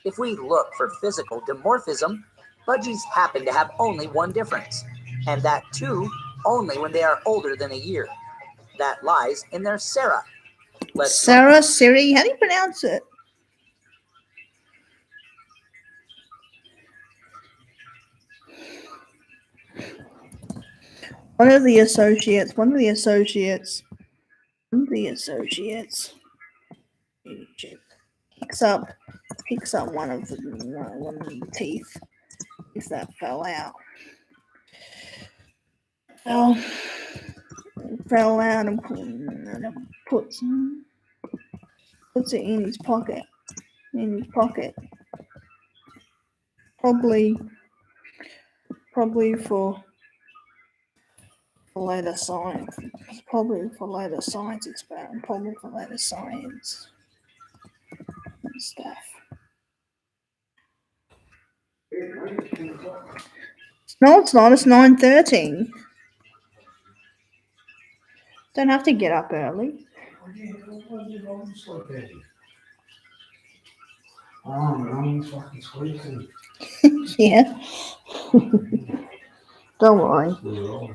If we look for physical dimorphism, budgies happen to have only one difference, and that too only when they are older than a year. That lies in their sera.
Sarah, Siri, how do you pronounce it? One of the associates picks up one of the teeth if that fell out. Fell out and puts it in his pocket. Probably for later science. Probably for later science experiment. Probably for later science and stuff. No, it's not. It's 9:13. Don't have to get up early.
Oh, I'm fucking sleeping.
Yeah. Don't worry.
We're all.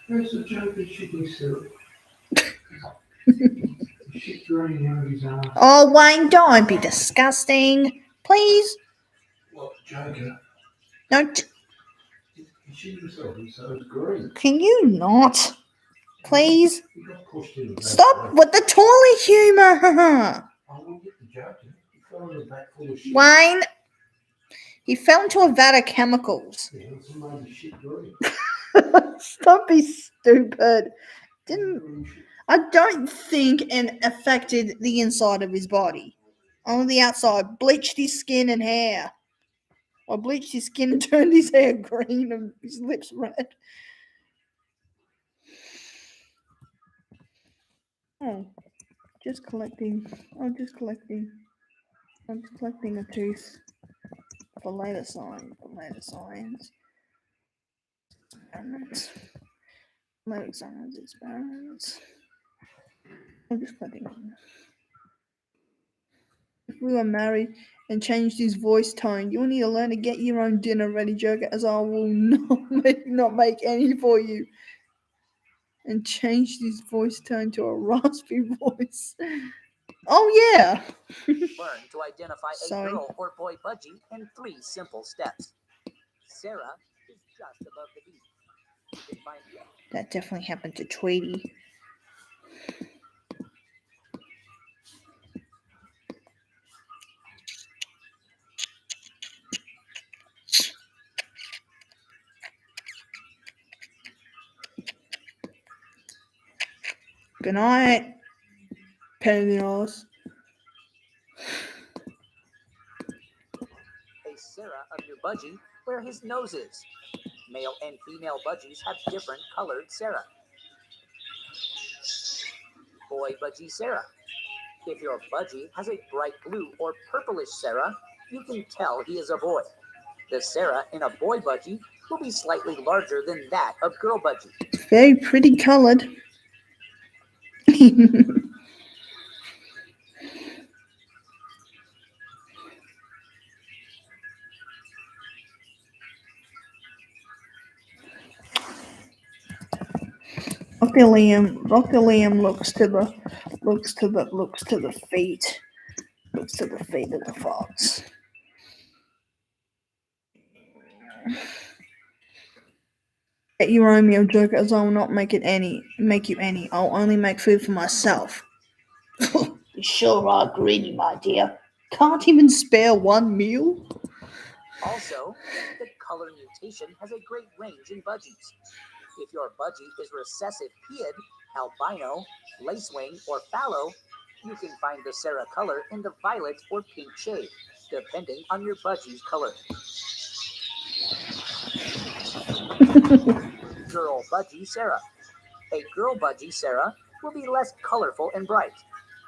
Where's the Joker chicken syrup? Shit running out of his arse.
Oh, Wayne, don't be disgusting. Please.
What, Joker?
No,
He shit himself, he so it's green.
can you not? Please.
He got pushed in the back.
Stop with the toilet humour.
I won't get the Joker. He fell in the back full of shit.
Wayne, he fell into a vat of chemicals.
Yeah, it's made the shit green.
Stop being stupid. I don't think it affected the inside of his body. Only the outside. Bleached his skin and hair. Or bleached his skin and turned his hair green and his lips red. Oh, just collecting. I'm just collecting a tooth for later science. Experiments. I'm just collecting. If we were married and changed his voice tone, you'll need to learn to get your own dinner ready, Joker, as I will not make any for you. And changed his voice tone to a raspy voice. Oh, yeah.
Learn to identify a
Sorry.
girl or boy budgie in 3 simple steps. Sarah is just above the beat. You can find
That definitely happened to Tweety. Good night, Pennyos.
a Sarah of your budgie where his nose is. Male and female budgies have different colored Sarah. Boy budgie Sarah. If your budgie has a bright blue or purplish Sarah, you can tell he is a boy. The Sarah in a boy budgie will be slightly larger than that of girl budgie.
Very pretty colored. Rocky Liam looks to the feet. Looks to the feet of the fox. Get your own meal, Joker, as I will not make you any. I'll only make food for myself. You sure are greedy, my dear. Can't even spare one meal?
Also, the color mutation has a great range in budgies. If your budgie is recessive pied, albino, lacewing, or fallow, you can find the Sarah color in the violet or pink shade, depending on your budgie's color. Girl budgie Sarah. A girl budgie Sarah will be less colorful and bright.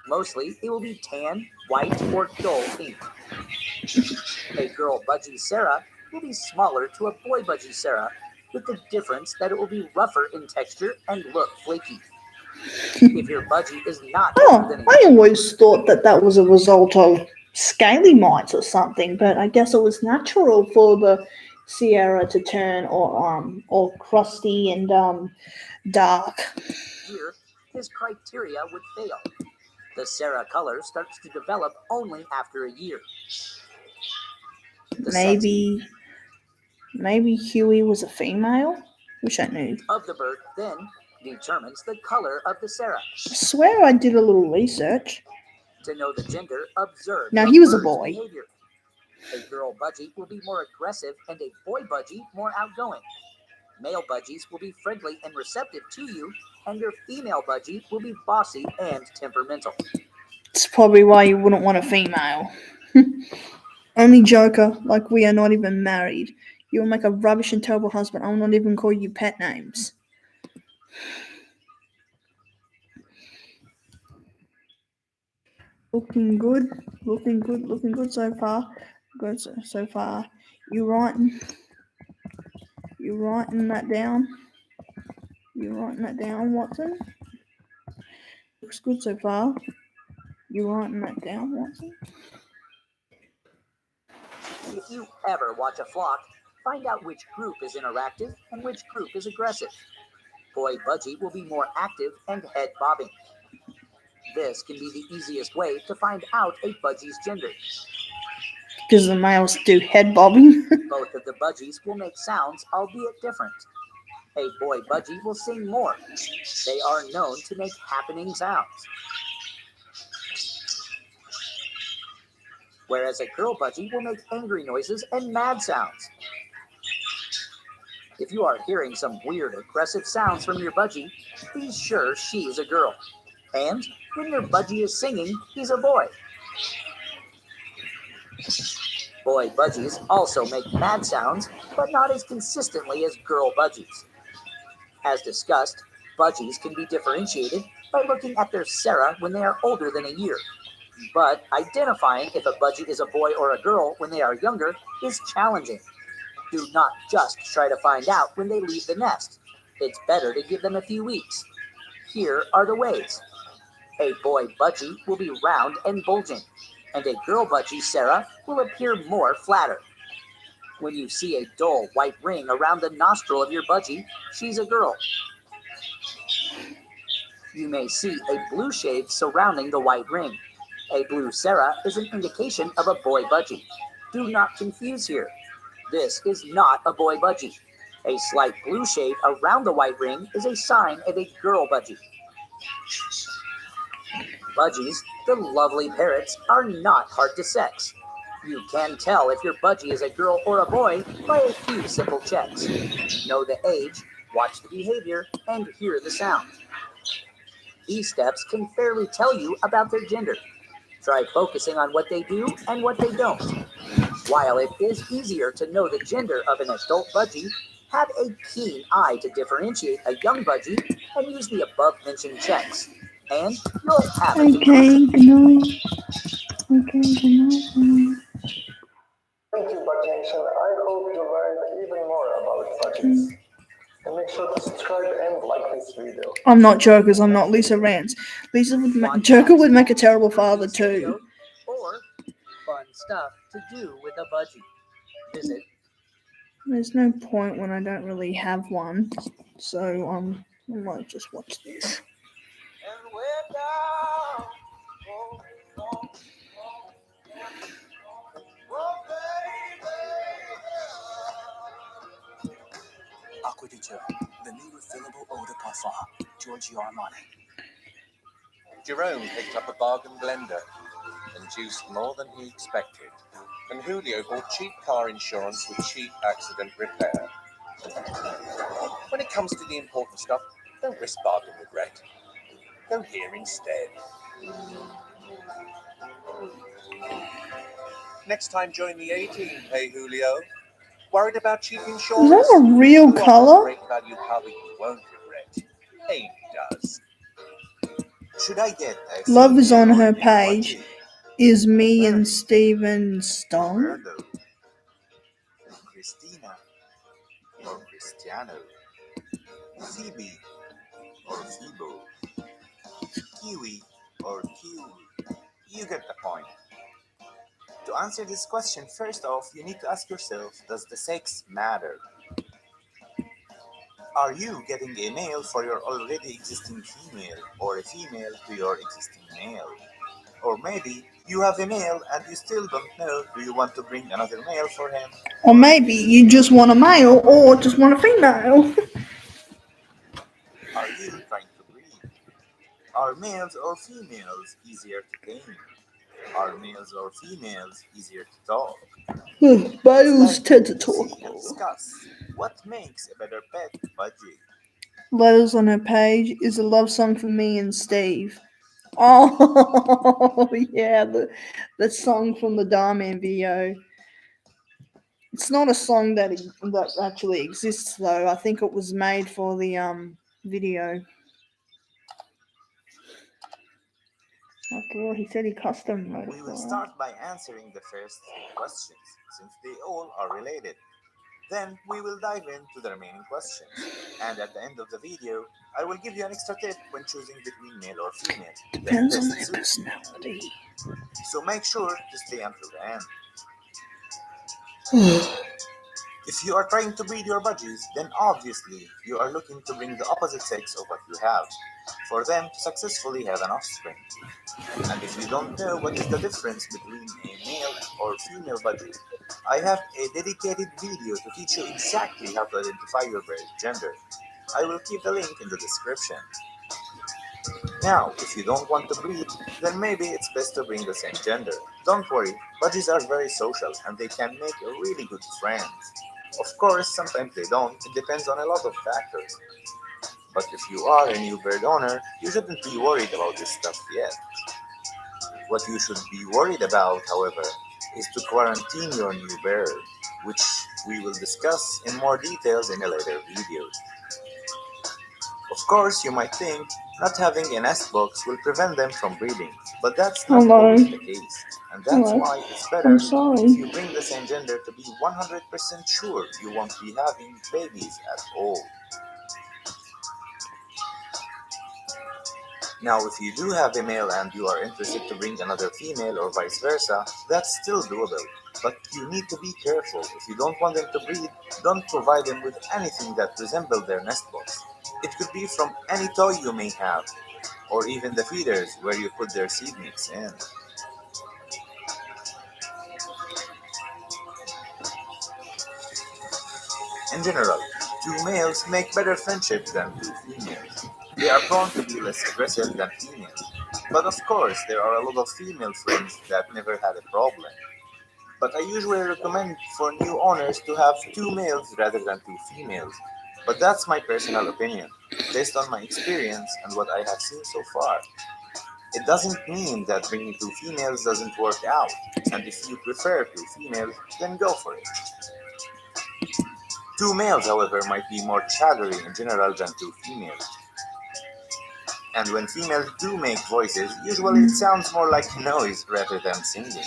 Mostly, it will be tan, white, or dull pink. A girl budgie Sarah will be smaller to a boy budgie Sarah, with the difference that it will be rougher in texture and look flaky. If your budgie is not older than
I always thought that was a result of scaly mites or something, but I guess it was natural for the Sierra to turn or crusty and dark.
year, his criteria would fail. The Sarah color starts to develop only after a year. The
Maybe Huey was a female? Wish I knew.
sex of the bird then determines the color of the Sarah.
I swear I did a little research.
To know the gender, observe
No,
the
he was a
bird's
boy.
behavior. A girl budgie will be more aggressive and a boy budgie more outgoing. Male budgies will be friendly and receptive to you, and your female budgie will be bossy and temperamental.
It's probably why you wouldn't want a female. Only Joker, like we are not even married. You will make a rubbish and terrible husband. I will not even call you pet names. Looking good so far. Good so far. You You writing that down? You writing that down, Watson? Looks good so far. You writing that down, Watson?
If you ever watch a flock, find out which group is interactive and which group is aggressive. Boy Budgie will be more active and head bobbing. This can be the easiest way to find out a budgie's gender.
Because the males do head bobbing.
Both of the budgies will make sounds, albeit different. A boy budgie will sing more. They are known to make happening sounds. Whereas a girl budgie will make angry noises and mad sounds. If you are hearing some weird aggressive sounds from your budgie, be sure she is a girl. And when your budgie is singing, he's a boy. Boy budgies also make mad sounds, but not as consistently as girl budgies. As discussed, budgies can be differentiated by looking at their sera when they are older than a year. But identifying if a budgie is a boy or a girl when they are younger is challenging. Do not just try to find out when they leave the nest. It's better to give them a few weeks. Here are the ways. A boy budgie will be round and bulging, and a girl budgie sera will appear more flatter. When you see a dull white ring around the nostril of your budgie, she's a girl. You may see a blue shade surrounding the white ring. A blue sera is an indication of a boy budgie. Do not confuse here. This is not a boy budgie. A slight blue shade around the white ring is a sign of a girl budgie. Budgies, the lovely parrots, are not hard to sex. You can tell if your budgie is a girl or a boy by a few simple checks. Know the age, watch the behavior, and hear the sound. These steps can fairly tell you about their gender. Try focusing on what they do and what they don't. While it is easier to know the gender of an adult budgie, have a keen eye to differentiate a young budgie and use the above-mentioned checks. And you'll have a
Okay, good night. Okay, good night.
Thank you, Budgie Nation. I hope you learned even more about budgies. And make sure to subscribe and like this video.
I'm not jokers. I'm not Lisa Rance. Joker would make a terrible father too.
Or fun stuff to do with a budgie. Visit.
There's no point when I don't really have one, so I might just watch this.
Aqua di Gio, the new refillable eau de parfum, Giorgio Armani.
Jerome picked up a bargain blender and juiced more than he expected. And Julio bought cheap car insurance with cheap accident repair. When it comes to the important stuff, don't risk bargain regret. Go here instead. Next time join the A-team, hey Julio. Worried about cheap insurance?
Is that a real
Who offers
colour?
great value cover you won't regret. Abe does.
Should I get a
Love is on
female
her
or
page.
budgie?
Is me and Steven Stone?
Roberto, Christina, or Cristiano, Phoebe, or Phoebo, Kiwi, or Kiwi. You get the point. To answer this question, first off, you need to ask yourself, does the sex matter? Are you getting a male for your already existing female, or a female to your existing male? Or maybe you have a male and you still don't know, do you want to bring another male for him?
Or maybe you just want a male or just want a female.
Are you trying to breed? Are males or females easier to tame? Are males or females easier to talk?
Males tend to talk
See and
more.
discuss what makes a better pet budgie.
Letters on her page is a love song for me and Steve. Oh yeah, the song from the Darman video. It's not a song that actually exists though. I think it was made for the video. After all, he said he custom wrote it
We
for
will
her.
start by answering the first three questions, since they all are related. Then we will dive into the remaining questions. And at the end of the video, I will give you an extra tip when choosing between male or female. that
Depends on
best
their
suits you.
personality.
So make sure to stay until the end. If you are trying to breed your budgies, then obviously you are looking to bring the opposite sex of what you have, for them to successfully have an offspring. And if you don't know what is the difference between a male or female budgie, I have a dedicated video to teach you exactly how to identify your bird's gender. I will keep the link in the description. Now, if you don't want to breed, then maybe it's best to bring the same gender. Don't worry, budgies are very social and they can make really good friends. Of course, sometimes they don't, it depends on a lot of factors. But if you are a new bird owner, you shouldn't be worried about this stuff yet. What you should be worried about, however, is to quarantine your new bird, which we will discuss in more details in a later video. Of course, you might think not having a nest box will prevent them from breeding, but that's not
Hello.
always the case. And that's
Hello.
why it's better
I'm
if
sorry.
you bring the same gender to be 100% sure you won't be having babies at all. Now, if you do have a male and you are interested to bring another female or vice versa, that's still doable. But you need to be careful. If you don't want them to breed, don't provide them with anything that resembles their nest box. It could be from any toy you may have, or even the feeders where you put their seed mix in. In general, two males make better friendship than two females. They are prone to be less aggressive than females. But of course, there are a lot of female friends that never had a problem. But I usually recommend for new owners to have two males rather than two females. But that's my personal opinion, based on my experience and what I have seen so far. It doesn't mean that bringing two females doesn't work out, and if you prefer two females, then go for it. Two males, however, might be more chattery in general than two females. And when females do make voices, usually it sounds more like noise rather than singing.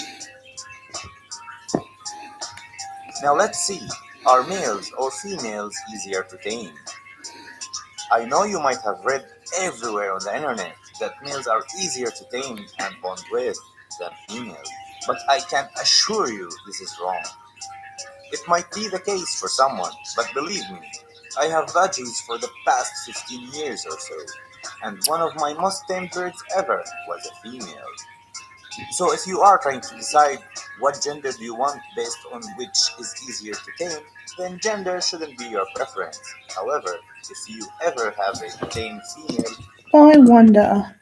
Now let's see, are males or females easier to tame? I know you might have read everywhere on the internet that males are easier to tame and bond with than females, but I can assure you this is wrong. It might be the case for someone, but believe me, I have budgies for the past 15 years or so, and one of my most tamed birds ever was a female. So if you are trying to decide what gender do you want based on which is easier to tame, then gender shouldn't be your preference. However, if you ever have a tame female,
I wonder.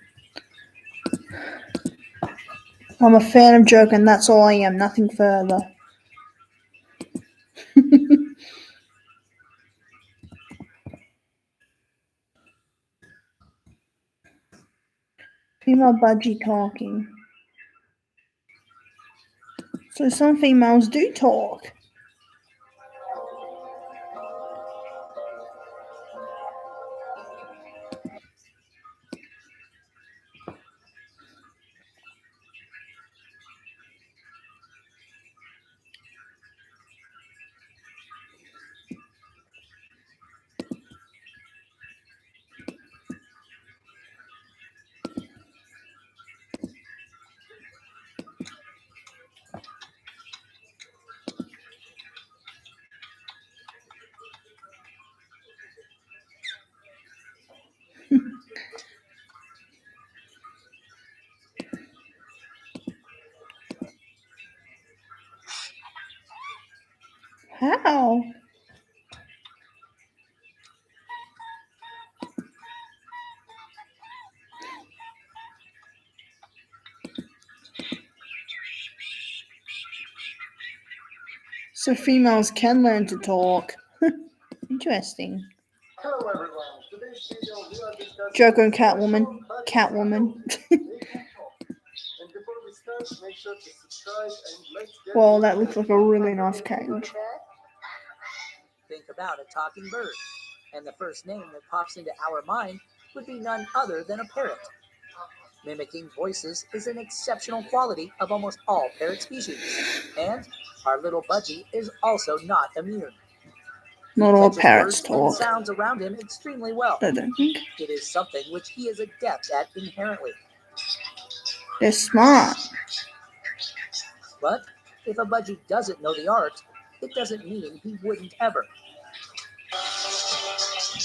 I'm a fan of joking, that's all I am, nothing further. Female budgie talking. So some females do talk. How? So females can learn to talk. Interesting.
Hello everyone. Today's video we are discussing
Joker and Catwoman. Catwoman.
And before we start, make sure to subscribe and let's get
Well, that looks like a really nice cage.
Think about a talking bird, and the first name that pops into our mind would be none other than a parrot. Mimicking voices is an exceptional quality of almost all parrot species, and our little budgie is also not immune.
Not all
Catches
parrots
words and
talk.
sounds around him extremely well.
I don't think.
It is something which he is adept at inherently.
They're smart.
But if a budgie doesn't know the art, it doesn't mean he wouldn't ever.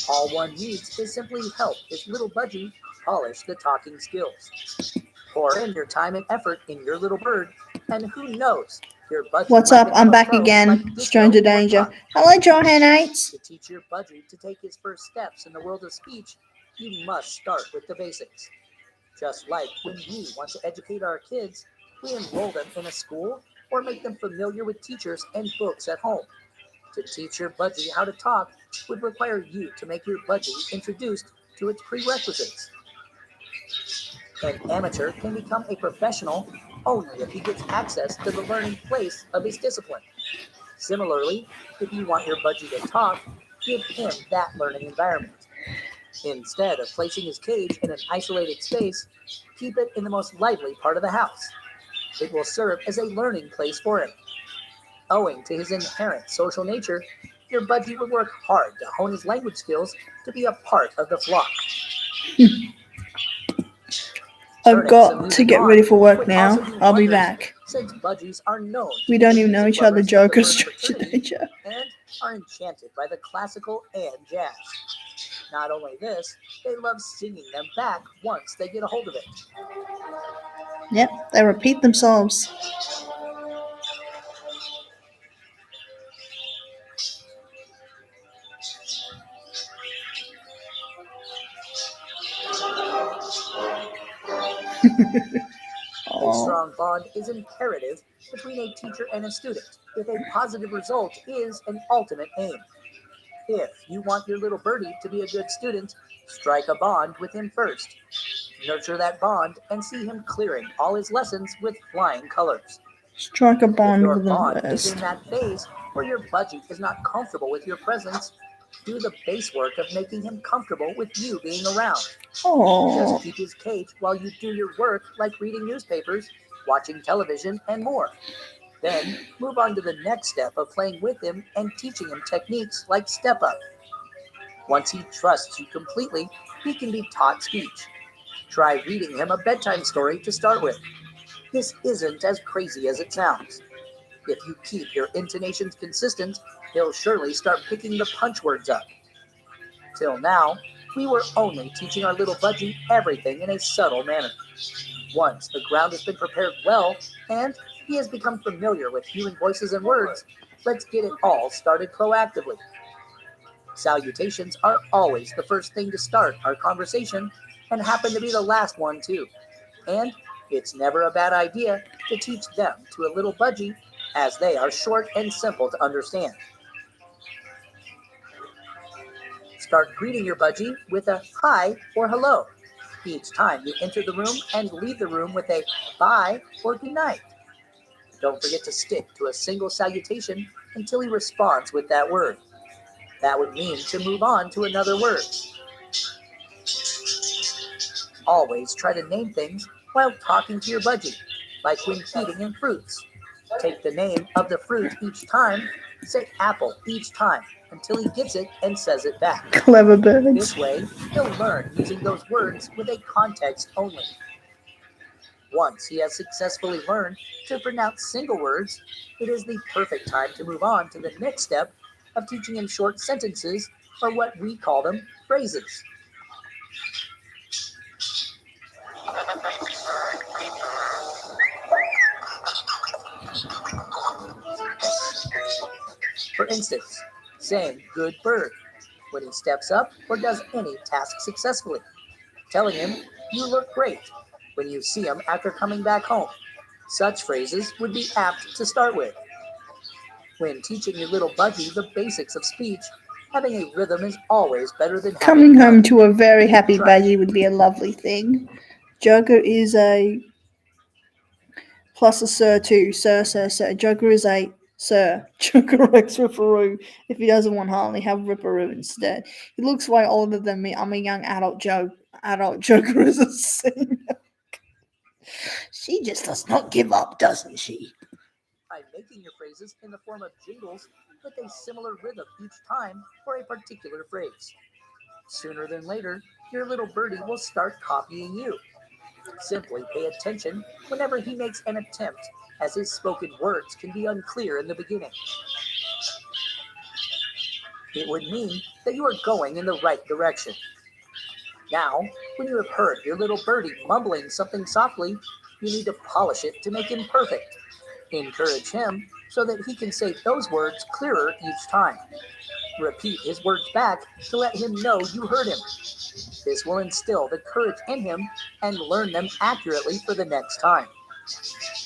All one needs is simply help his little budgie polish the talking skills. Pour in your time and effort in your little bird, and who knows, your budgie
What's
might
up?
become
I'm
a
back
pro
again.
like Disco
Stranger
or
danger.
Puck.
Hello, Johannates.
To teach your budgie to take his first steps in the world of speech, you must start with the basics. Just like when we want to educate our kids, we enroll them in a school or make them familiar with teachers and books at home. To teach your budgie how to talk would require you to make your budgie introduced to its prerequisites. An amateur can become a professional only if he gets access to the learning place of his discipline. Similarly, if you want your budgie to talk, give him that learning environment. Instead of placing his cage in an isolated space, keep it in the most lively part of the house. It will serve as a learning place for him. Owing to his inherent social nature, your budgie would work hard to hone his language skills to be a part of the flock.
I've got to get ready for work now. I'll be back.
Since budgies are known to
We
be
don't
the
even know
music
each other,
lovers of the
Joker,
bird
Stranger
fraternity
danger.
and are enchanted by the classical and jazz. Not only this, they love singing them back once they get a hold of it.
Yep, they repeat themselves.
A strong bond is imperative between a teacher and a student if a positive result is an ultimate aim. If you want your little birdie to be a good student, strike a bond with him first. Nurture that bond and see him clearing all his lessons with flying colors.
Strike a
If
bond
your
with them
bond is in
first.
that phase where your budgie is not comfortable with your presence, do the base work of making him comfortable with you being around.
Oh,
Just keep his cage while you do your work like reading newspapers, watching television, and more. Then move on to the next step of playing with him and teaching him techniques like step up. Once he trusts you completely, he can be taught speech. Try reading him a bedtime story to start with. This isn't as crazy as it sounds. If you keep your intonations consistent, he'll surely start picking the punch words up. Till now, we were only teaching our little budgie everything in a subtle manner. Once the ground has been prepared well and he has become familiar with human voices and words, let's get it all started proactively. Salutations are always the first thing to start our conversation and happen to be the last one too. And it's never a bad idea to teach them to a little budgie as they are short and simple to understand. Start greeting your budgie with a hi or hello each time you enter the room and leave the room with a bye or good night. Don't forget to stick to a single salutation until he responds with that word. That would mean to move on to another word. Always try to name things while talking to your budgie, like when feeding him fruits. Take the name of the fruit each time, say apple each time until he gets it and says it back.
clever birds.
This way, he'll learn using those words with a context only. Once he has successfully learned to pronounce single words, it is the perfect time to move on to the next step of teaching him short sentences, or what we call them, phrases. For instance, saying good bird when he steps up or does any task successfully. Telling him you look great when you see him after coming back home. Such phrases would be apt to start with. When teaching your little budgie the basics of speech, having a rhythm is always better than
Coming
having
home
none.
to a very happy
Try.
budgie would be a lovely thing. Joker is a plus a sir too. Sir. Joker is a sir. Joker likes Ripperoo. If he doesn't want Harley, have Ripperoo instead. He looks way older than me. I'm a young adult Joker. Joker is a senior. She just does not give up, doesn't she?
I making your phrases in the form of jingles with a similar rhythm each time for a particular phrase. Sooner than later, your little birdie will start copying you. Simply pay attention whenever he makes an attempt, as his spoken words can be unclear in the beginning. It would mean that you are going in the right direction. Now, when you have heard your little birdie mumbling something softly, you need to polish it to make him perfect. Encourage him so that he can say those words clearer each time. Repeat his words back to let him know you heard him. This will instill the courage in him and learn them accurately for the next time.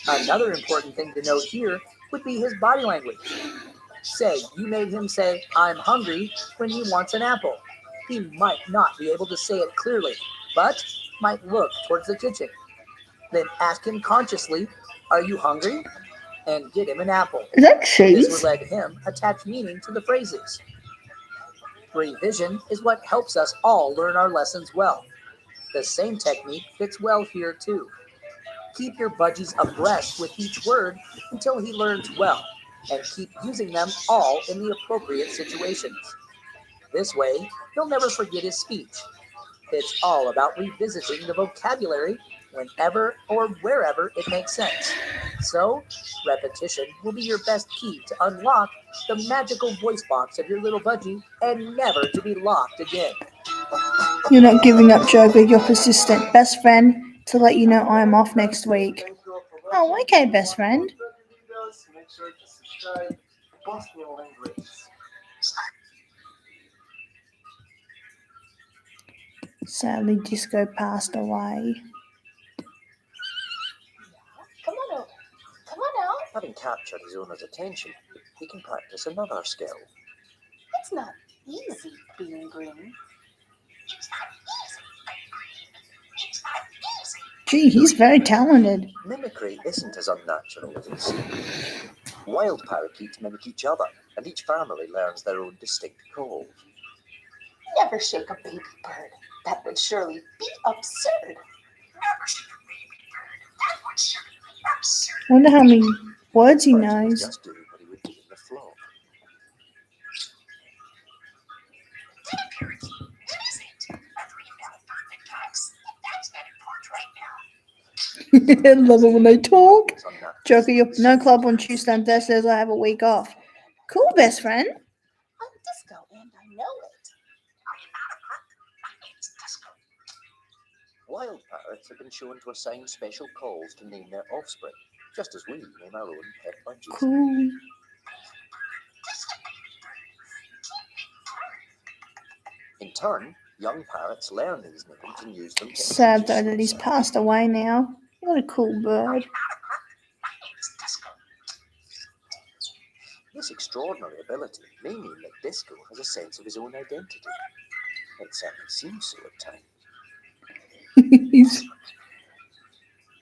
Another important thing to note here would be his body language. Say you made him say, "I'm hungry," when he wants an apple. He might not be able to say it clearly, but might look towards the kitchen. Then ask him consciously, "Are you hungry?" and get him an apple.
Is that
This
cheese?
would let him attach meaning to the phrases. Revision is what helps us all learn our lessons well. The same technique fits well here too. Keep your budgies abreast with each word until he learns well, and keep using them all in the appropriate situations. This way, he'll never forget his speech. It's all about revisiting the vocabulary whenever or wherever it makes sense. So, repetition will be your best key to unlock the magical voice box of your little budgie and never to be locked again.
You're not giving up, Joker. Your persistent best friend to let you know I am off next week.
Thank you all for
Oh,
watching.
okay, best friend.
For more videos, make sure to subscribe. Post me all links.
Sadly, Disco passed away.
Come on over. Come on out.
Having captured his owner's attention, he can practice another skill.
It's not easy being green.
Gee, he's very talented.
Mimicry isn't as unnatural as it seems. Wild parakeets mimic each other, and each family learns their own distinct call.
Never shake a baby bird. That would surely be absurd.
Wonder how many words he
But would
knows.
just do what he would do in the flock.
I love it when they talk.
It's unnatural.
Joker, you're no club on Tuesday and Thursdays. I have a week off. Cool, best friend.
I'm disco and I know it.
Wild parrots have been shown to assign special calls to name their offspring, just as we name our own pet budgies.
Cool.
In turn, young parrots learn these names and use them to
Sad
introduce
though that he's
themselves.
passed away now. What a cool bird.
This extraordinary ability may mean that Disco has a sense of his own identity. It certainly seems so at times.
He's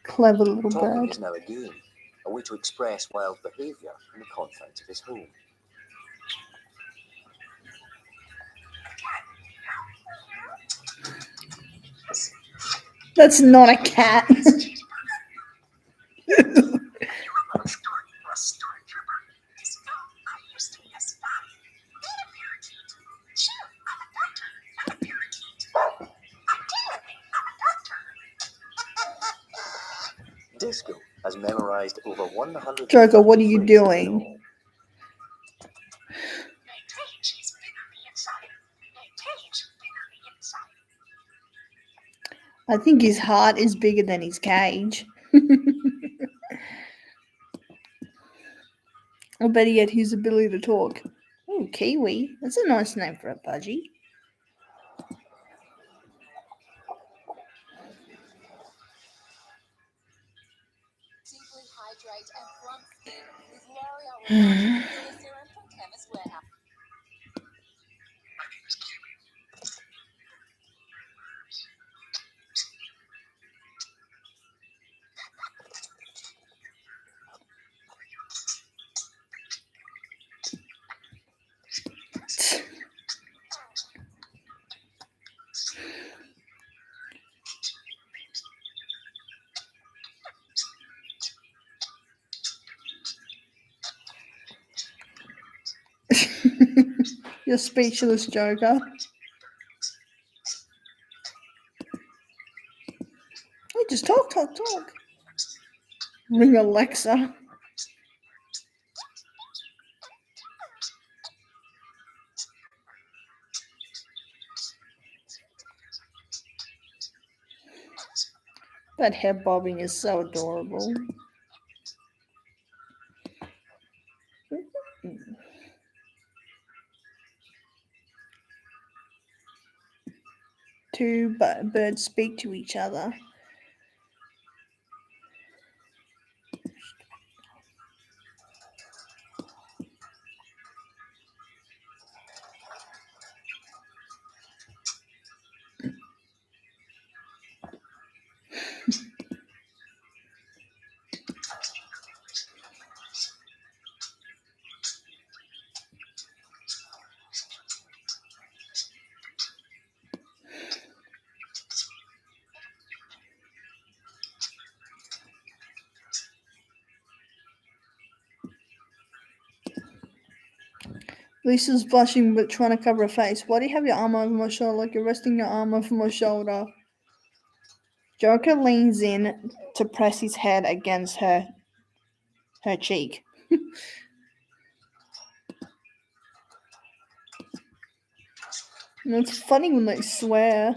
clever little
Talking
bird.
is now a game, a way to express wild behaviour in the confines of his home.
That's not a cat.
Disco has memorised over 100.
Joker, what are you doing? I think his heart is bigger than his cage. Or better yet, his ability to talk. Oh, Kiwi. That's a nice name for a budgie.
Deeply hydrate and plump skin with L'Oreal Revolution Serum from Chemist Warehouse.
You're speechless, Joker. Hey, just talk. Ring Alexa. That head bobbing is so adorable. Two birds speak to each other. Lisa's blushing but trying to cover her face. Why do you have your arm over my shoulder like you're resting your arm over my shoulder? Joker leans in to press his head against her cheek. And it's funny when they swear.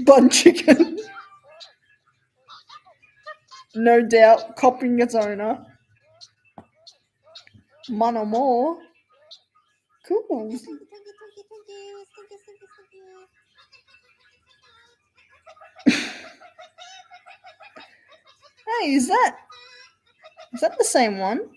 Bun chicken. No doubt, copying its owner. One or more. Cool. Hey, is that the same one?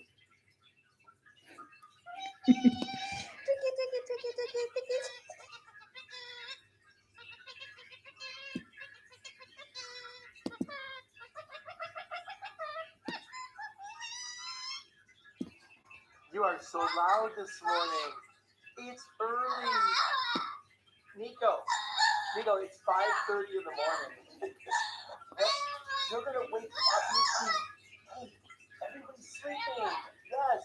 You are so loud this morning. It's early. Nico, it's 5:30 in the morning. You're gonna wake up, Nico. Hey, everybody's sleeping. Yes.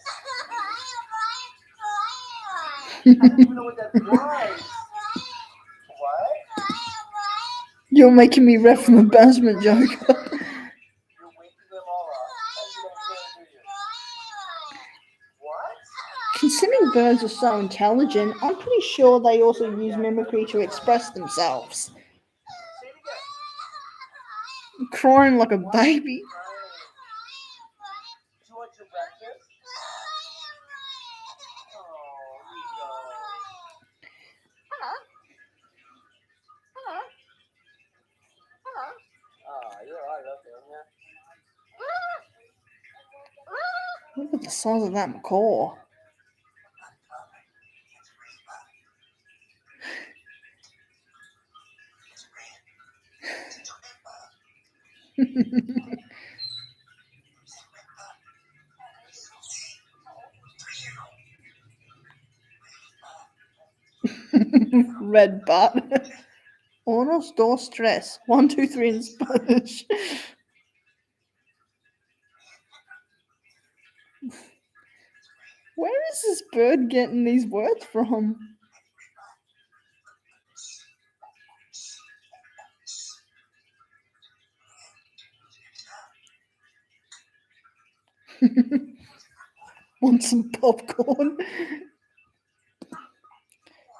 I don't even know what that was. What?
You're making me red from embarrassment, Joker.
You're waking them all up. You don't care, do you? What?
Considering birds are so intelligent, I'm pretty sure they also use mimicry to express themselves.
Say it again.
Crying like a baby.
Do you want your breakfast? Oh, Nico. You're all right up there, yeah?
Look at the size of that macaw. Red butt. Unos, dos, tres. 1, 2, 3 in Spanish. Where is this bird getting these words from? Want some popcorn?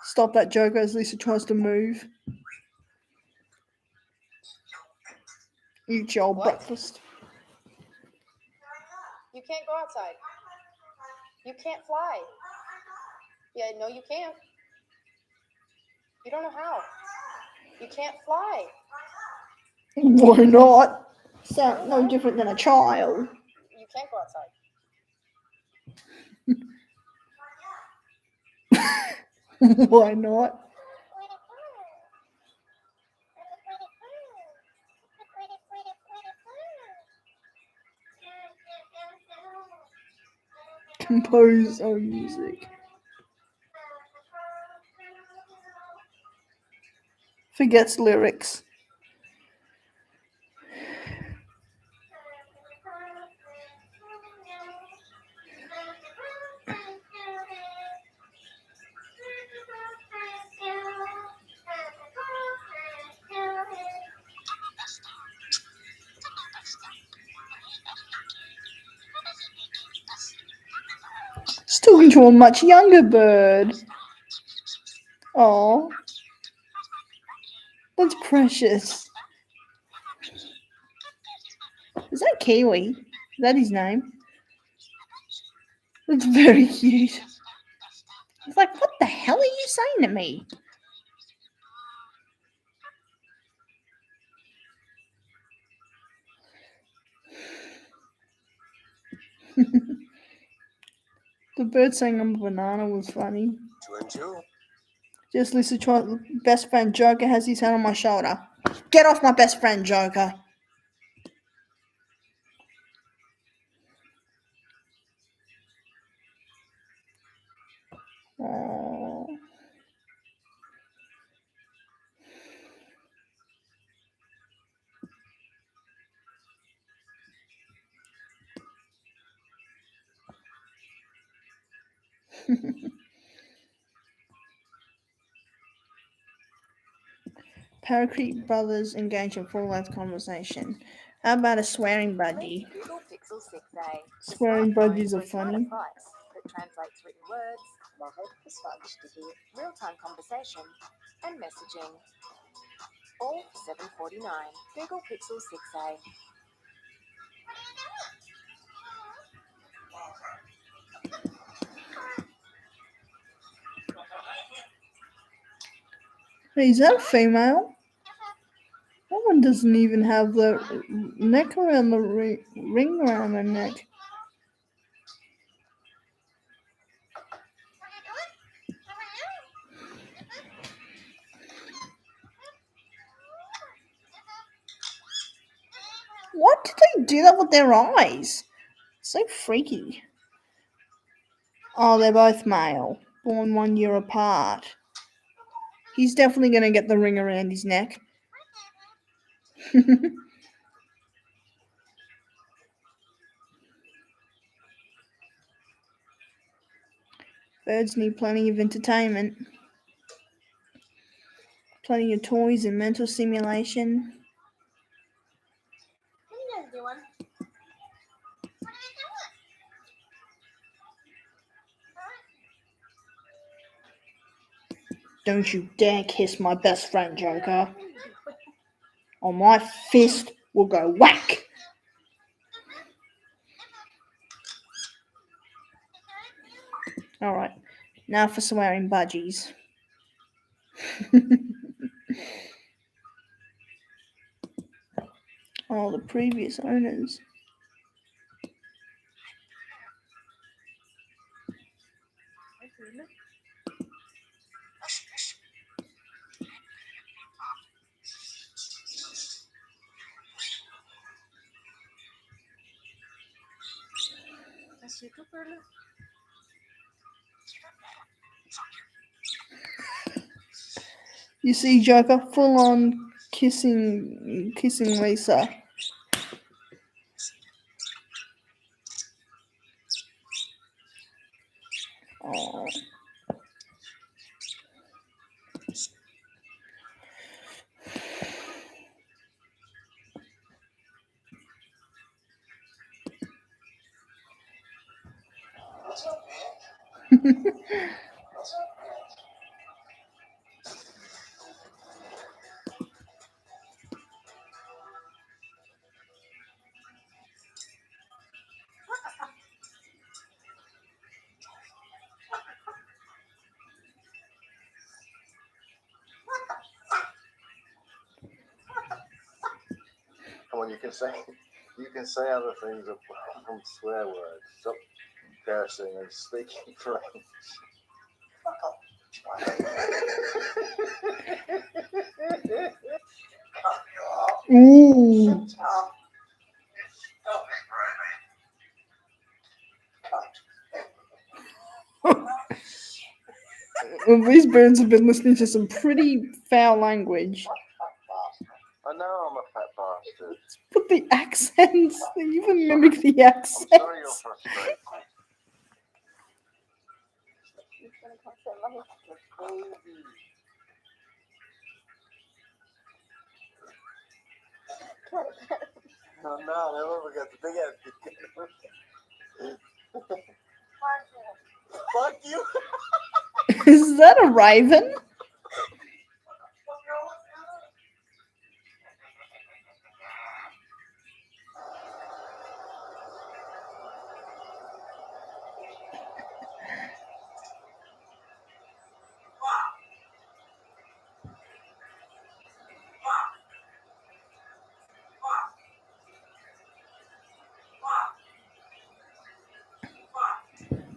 Stop that, Joker, as Lisa tries to move. Eat your breakfast.
You can't go outside. You can't fly. Yeah, no, you can't. You don't know how. You can't fly.
Why not? Sound no different than a child.
You can't go outside.
Why not? Compose own music. Forgets lyrics. It's talking to a much younger bird. Oh, that's precious. Is that Kiwi? Is that his name? That's very cute. It's like, what the hell are you saying to me? The bird saying I'm a banana was funny.
Two.
Just listen to best friend Joker has his hand on my shoulder. Get off my best friend, Joker. Aww. Parakeet brothers engage in full-length conversation. How about a swearing budgie?
Link Google Pixel 6a. The
Swearing
smartphone
budgies are
for a smarter
funny.
price that translates written words, Mohammed Fudge to hear, real-time conversation, and messaging. All for $7.49. Google Pixel 6a.
Hey, is that a female? That one doesn't even have the neck around the ring around her neck. What did they do that with their eyes? So freaky. Oh, they're both male, born 1 year apart. He's definitely going to get the ring around his neck. Birds need plenty of entertainment. Plenty of toys and mental stimulation.
What are you guys doing?
Don't you dare kiss my best friend, Joker. Or my fist will go whack. Alright, now for swearing budgies. Oh, the previous owners. You see, Joker, full on kissing Lisa. Oh.
Come on, you can say other things from swear words. Stop cursing and speaking French.
Ooh. Well, these birds have been listening to some pretty foul language.
I know I'm a fat bastard.
Put the accents. They even mimic the
I'm sorry you're
accents.
frustrated. No, never forget the big head. Fuck you.
Is that a raven?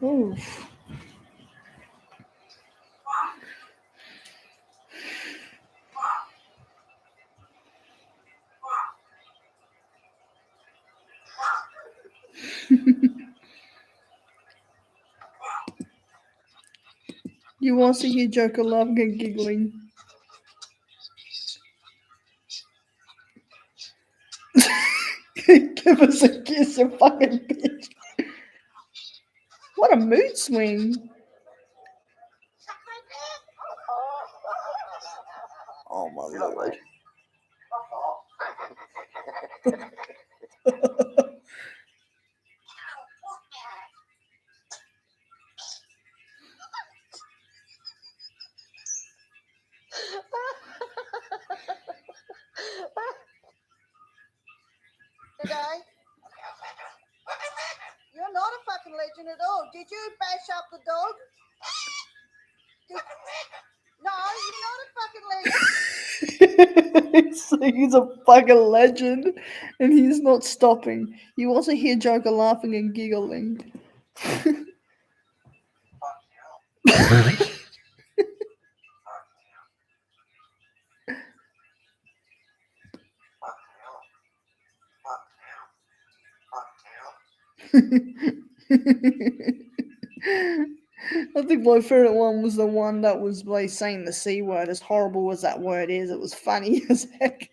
Oof. You also hear Joker laughing and giggling. Give us a kiss, you fucking bitch. What a mood swing. Oh my lord.
Today. You're not a fucking legend at all. Did you bash up the dog? No, you're not a fucking legend.
He's a fucking legend and he's not stopping. You also hear Joker laughing and giggling. I think my favorite one was the one that was like saying the C word. As horrible as that word is, it was funny as heck.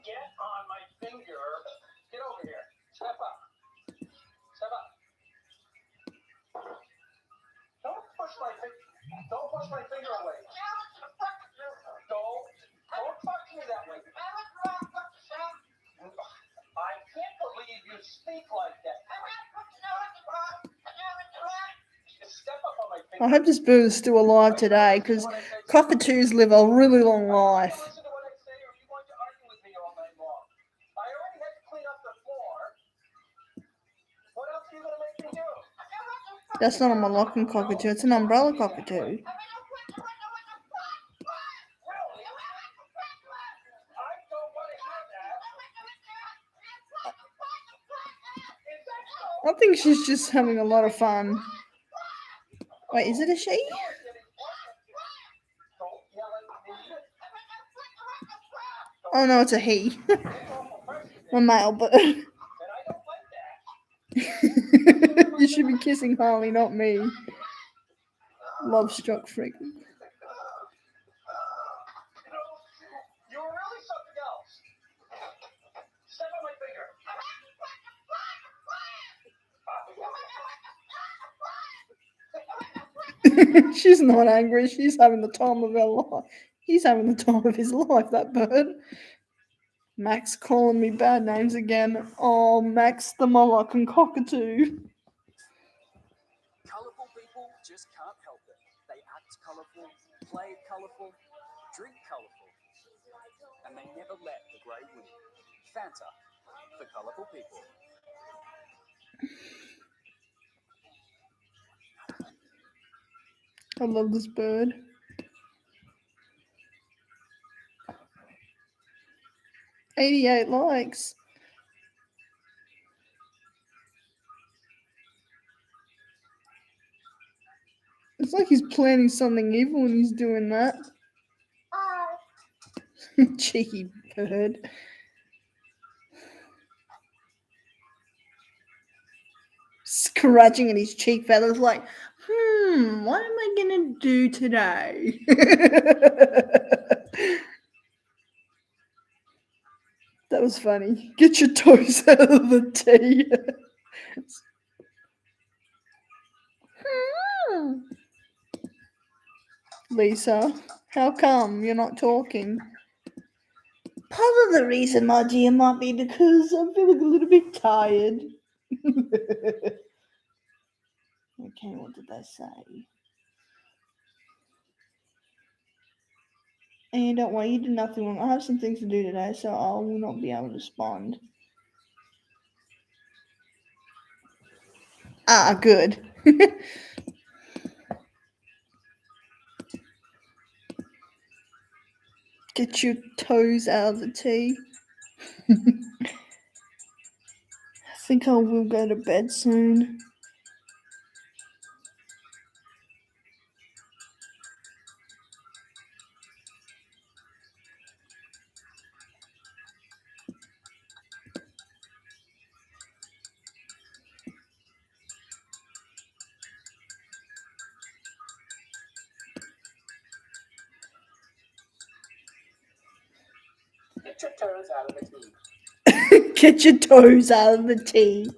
Get on my finger. Get over here. Step up. Step up. Don't push my finger away. Don't talk to me that way. I can't believe you speak like that. Step up on my finger.
I hope this bird is still alive today because cockatoos live a really long life.
Listen to what I say, or are you going to argue with me all night long? I already had to clean up the floor. What else are you going to make me do?
That's not a Moroccan cockatoo, it's an umbrella cockatoo. I think she's just having a lot of fun. Wait, is it a she? Oh no, it's a he. A male bird. You should be kissing Harley, not me. Love struck freak.
You were really something else. Step on my finger.
She's not angry. She's having the time of her life. He's having the time of his life, that bird. Max calling me bad names again. Oh, Max the Moroccan cockatoo.
Colourful people just can't help it. They act colourful, play colourful, drink colourful, and they never let the grey win. Fanta, for colourful people.
I love this bird. $88 likes. It's like he's planning something evil when he's doing that. Cheeky bird. Scratching at his cheek feathers like, what am I gonna do today? That was funny. Get your toes out of the tea. Lisa, how come you're not talking? Part of the reason, my dear, might be because I'm feeling a little bit tired. Okay, what did they say? And don't worry, you did nothing wrong. I have some things to do today, so I will not be able to respond. Ah, good. Get your toes out of the tea. I think I will go to bed soon.
Get your toes out of the tea.
Get your toes out of the tea.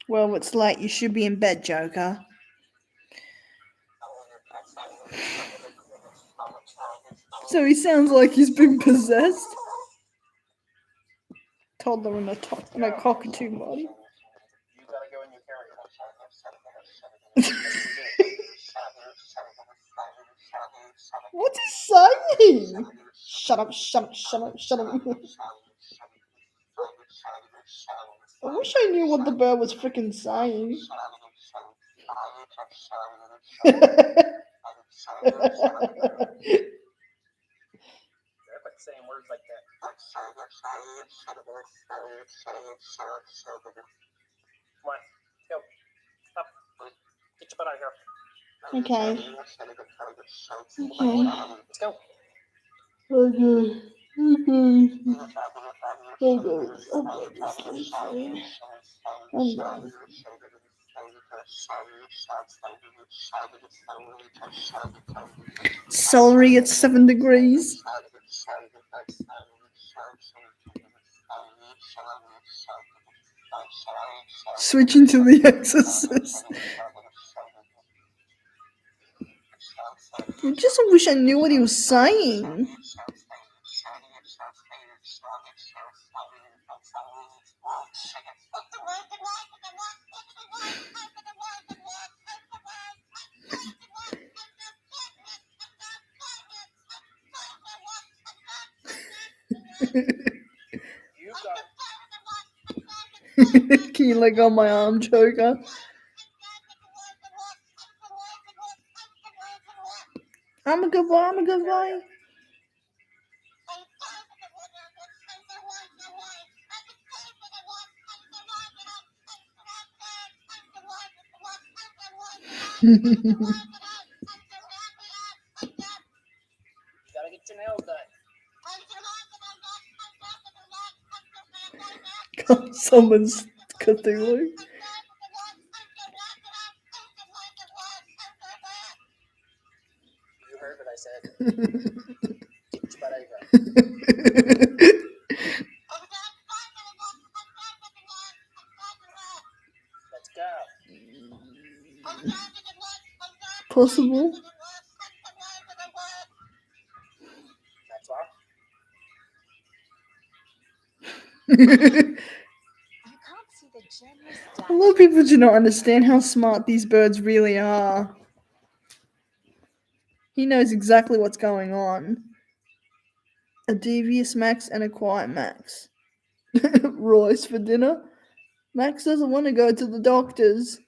Well, it's late. You should be in bed, Joker. So he sounds like he's been possessed. Toddler in a cockatoo body.
You gotta go in your carrier.
What's he saying? Shut up, shut up, shut up, shut up. I wish I knew what the bird was freaking saying.
They're like saying words like that. Come on, go. Up. Get your butt out of here.
Okay.
Let's go.
Celery at 7 degrees. Switching to The Exorcist. I just wish I knew what he was saying. Can you let go of my arm, Joker? I'm a good boy, I'm a good boy.
You gotta get your nails done.
Someone's Cthulhu.
You heard what I said. Get your butt over. Let's go.
Possible.
That's all.
A lot of people do not understand how smart these birds really are. He knows exactly what's going on. A devious Max and a quiet Max. Royce for dinner. Max doesn't want to go to the doctor's.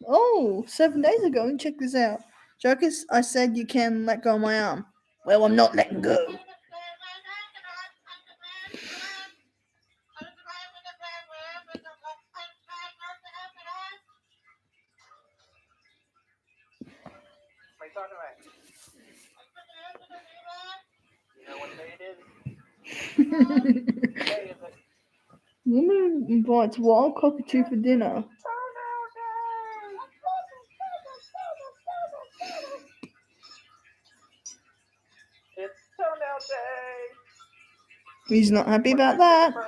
Oh, 7 days ago, and check this out. Jokers, I said you can let go of my arm. Well, I'm not letting go.
talking about? You know what day it is? What day is it?
Woman invites wild cockatoo for dinner.
It's toenail day.
He's not happy about that.
Well,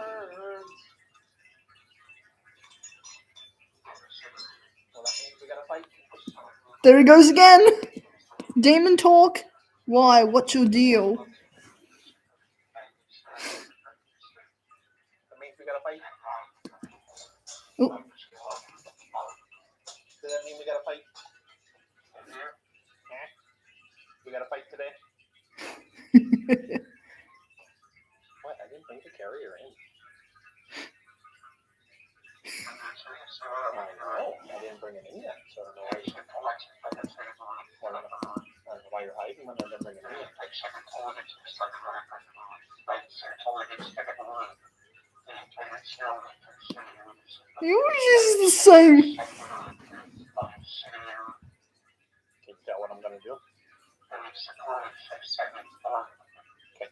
that means we gotta fight.
There he goes again. Demon talk. Why? What's your deal?
That means we gotta fight.
Oh.
Does that mean we gotta fight? Yeah. We gotta fight today? What? I didn't think to carry her in. I know. I didn't bring it in yet, so I don't know why you... I don't know why you're hiding when I didn't bring it in yet.
He always uses the same.
Can you tell what I'm gonna do? Okay.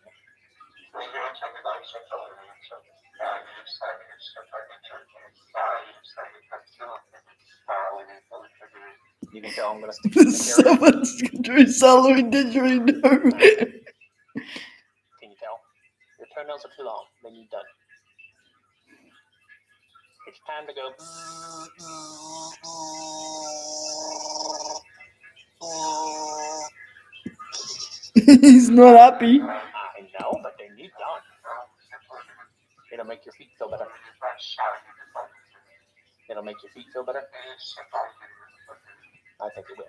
You can tell I'm gonna stick it in the carrier.
Someone's doing salary didgeridoo.
Can you tell? Your toenails are too long. Then you're done. It's time to go.
He's not happy.
I know, but then you're done. It'll make your feet feel better. It'll make your feet feel better. I think it will.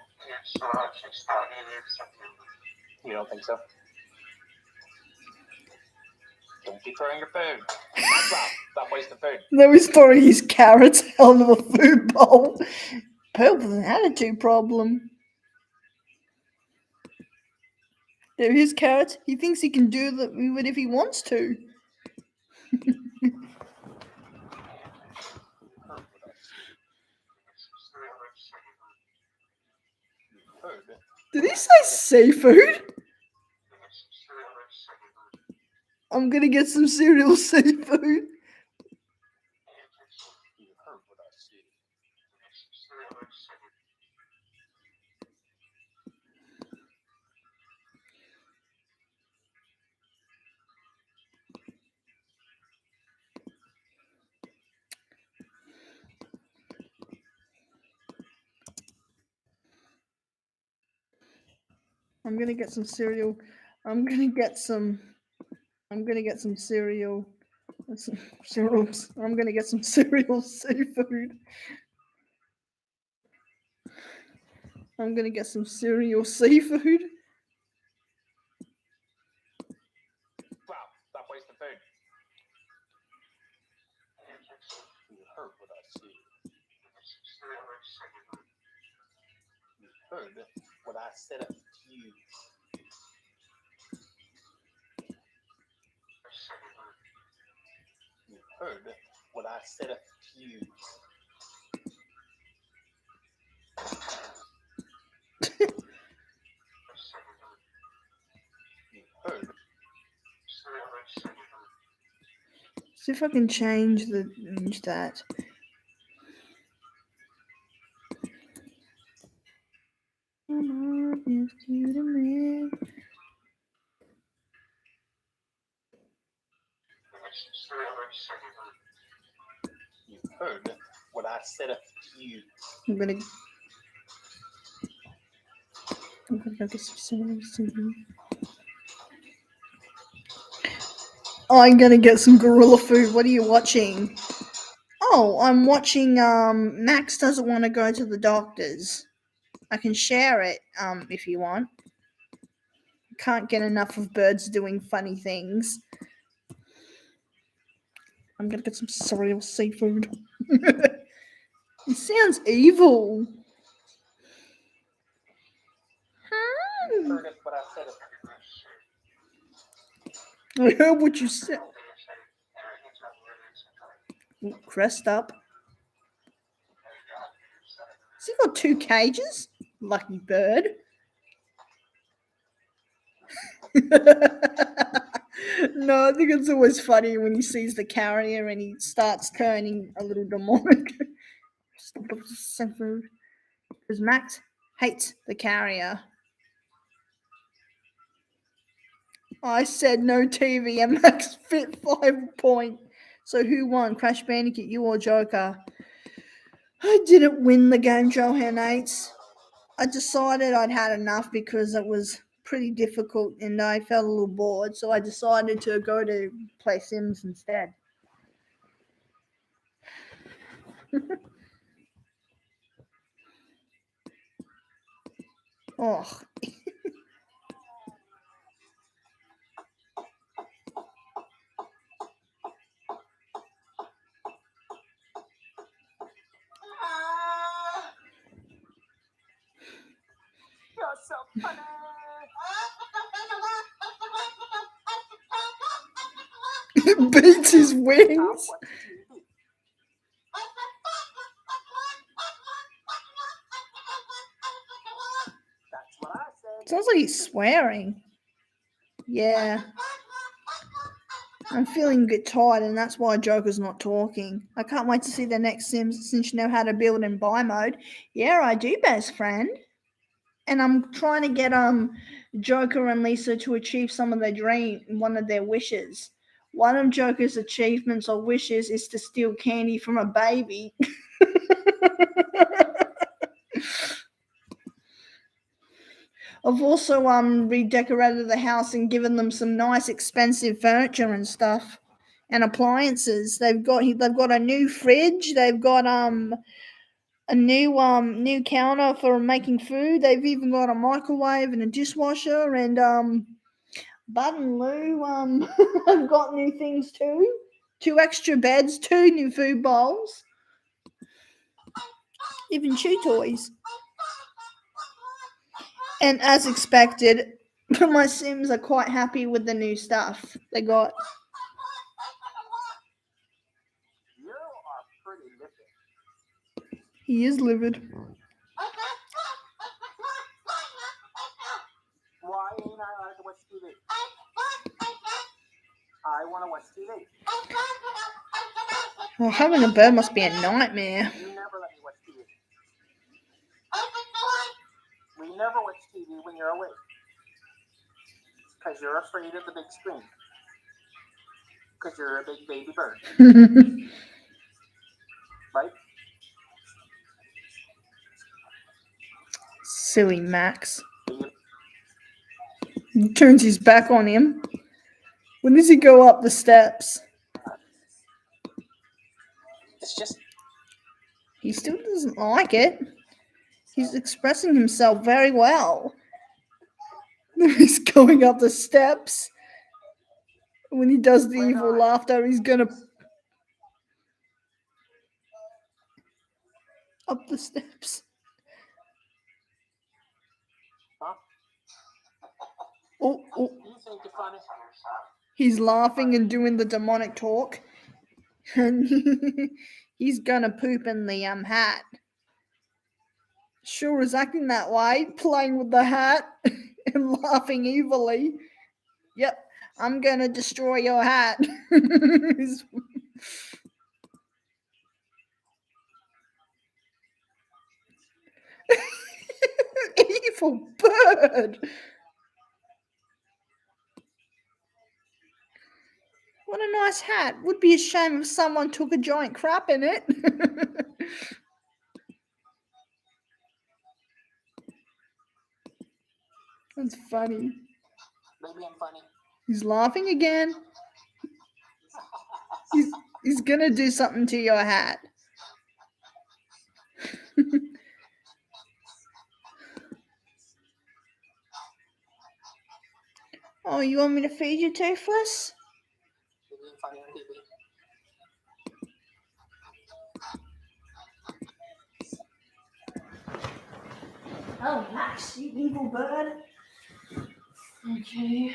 You don't think so? Don't be throwing your food. Stop wasting food.
Now he's throwing his carrots out of a food bowl. Pearl with an attitude problem. They're his carrots. He thinks he can do it if he wants to. Did he say seafood? I'm gonna get some cereal seafood. I'm gonna get some cereal. I'm gonna get some cereal. Cereals. I'm gonna get some cereal seafood. I'm gonna get some cereal seafood.
Wow, stop wasting food. You heard what I said. You heard what I said to you. You heard what I said to you. You heard.
See if I can change that. Come on, yes, to the man.
You heard what I said to you.
I'm gonna go get some cereal seafood. I'm gonna get some gorilla food. What are you watching? Oh, I'm watching Max doesn't want to go to the doctor's. I can share it if you want. Can't get enough of birds doing funny things. I'm gonna get some cereal seafood. It sounds evil.
You heard what I said.
I heard what you said. Ooh, crest up. Has he got 2 cages? Lucky bird. No, I think it's always funny when he sees the carrier and he starts turning a little demonic. Because Max hates the carrier. I said no TV and Max fit 5 point. So who won? Crash Bandicoot, you or Joker? I didn't win the game, Johannates. I decided I'd had enough because it was pretty difficult and I felt a little bored, so I decided to go to play Sims instead. Oh.
You're so funny.
It beats his wings.
That's what I said.
Sounds like he's swearing. Yeah. I'm feeling a bit tired and that's why Joker's not talking. I can't wait to see the next Sims since you know how to build in buy mode. Yeah, I do, best friend. And I'm trying to get Joker and Lisa to achieve some of one of their wishes. One of Joker's achievements or wishes is to steal candy from a baby. I've also redecorated the house and given them some nice expensive furniture and stuff and appliances. They've got a new fridge. They've got a new counter for making food. They've even got a microwave and a dishwasher and Bud and Lou have got new things too. 2 extra beds, 2 new food bowls, even chew toys. And as expected, my Sims are quite happy with the new stuff they got.
You are pretty livid.
He is livid.
Why ain't I allowed to watch TV? I want to watch TV.
Well, having a bird must be a nightmare.
You never let me watch TV. We never watch TV when you're awake. Because you're afraid of the big screen. Because you're a big baby bird. Right?
Silly Max. He turns his back on him. When does he go up the steps?
It's just...
He still doesn't like it. He's expressing himself very well. He's going up the steps. When he does the evil laughter, he's gonna up the steps.
Huh?
Oh,
You think you're funny?
he's laughing and doing the demonic talk. And he's gonna poop in the hat. Sure is acting that way, playing with the hat and laughing evilly. Yep, I'm gonna destroy your hat. Evil bird. What a nice hat. Would be a shame if someone took a giant crap in it. That's funny.
Maybe I'm funny.
He's laughing again. He's gonna do something to your hat. Oh, you want me to feed you, Toothless?
Maybe I'm funny on TV.
Oh, Max, you evil bird. Okay.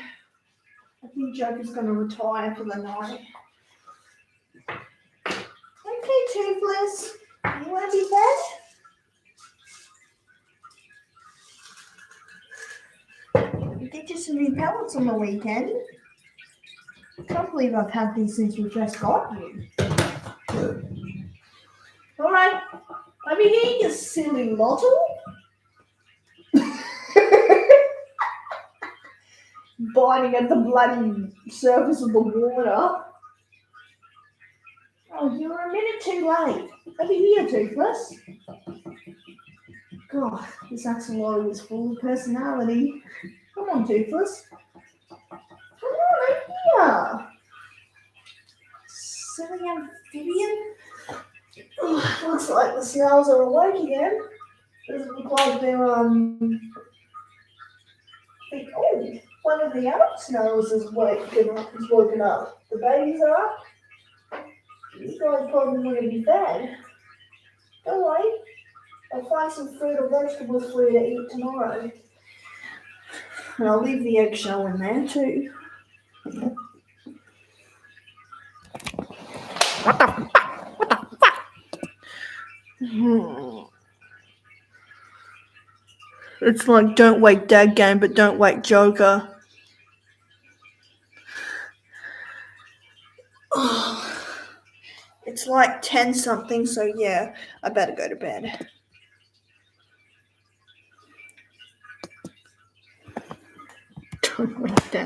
I think Joker's going to retire for the night. Okay, Toothless. You want to be fed? get you some new pellets on the weekend. Can't believe I've had these since we first got you. Alright, over here, you silly lottle. Biting at the bloody surface of the water. Oh, you're a minute too late. Over here, Toothless. God, this axolotl is full of personality. Come on, Toothless. Come on, over here. Silly amphibian. Oh, looks like the snails are awake again. Doesn't look like they're oh, one of the adult snails is woken up. The babies are up. You guys probably want to be fed. Go away. I'll find some fruit or vegetables for you to eat tomorrow. And I'll leave the eggshell in there too. What the fuck? What the fuck? It's like don't wake Dad game, but don't wake Joker. It's like 10 something, so yeah, I better go to bed. Don't wake Dad.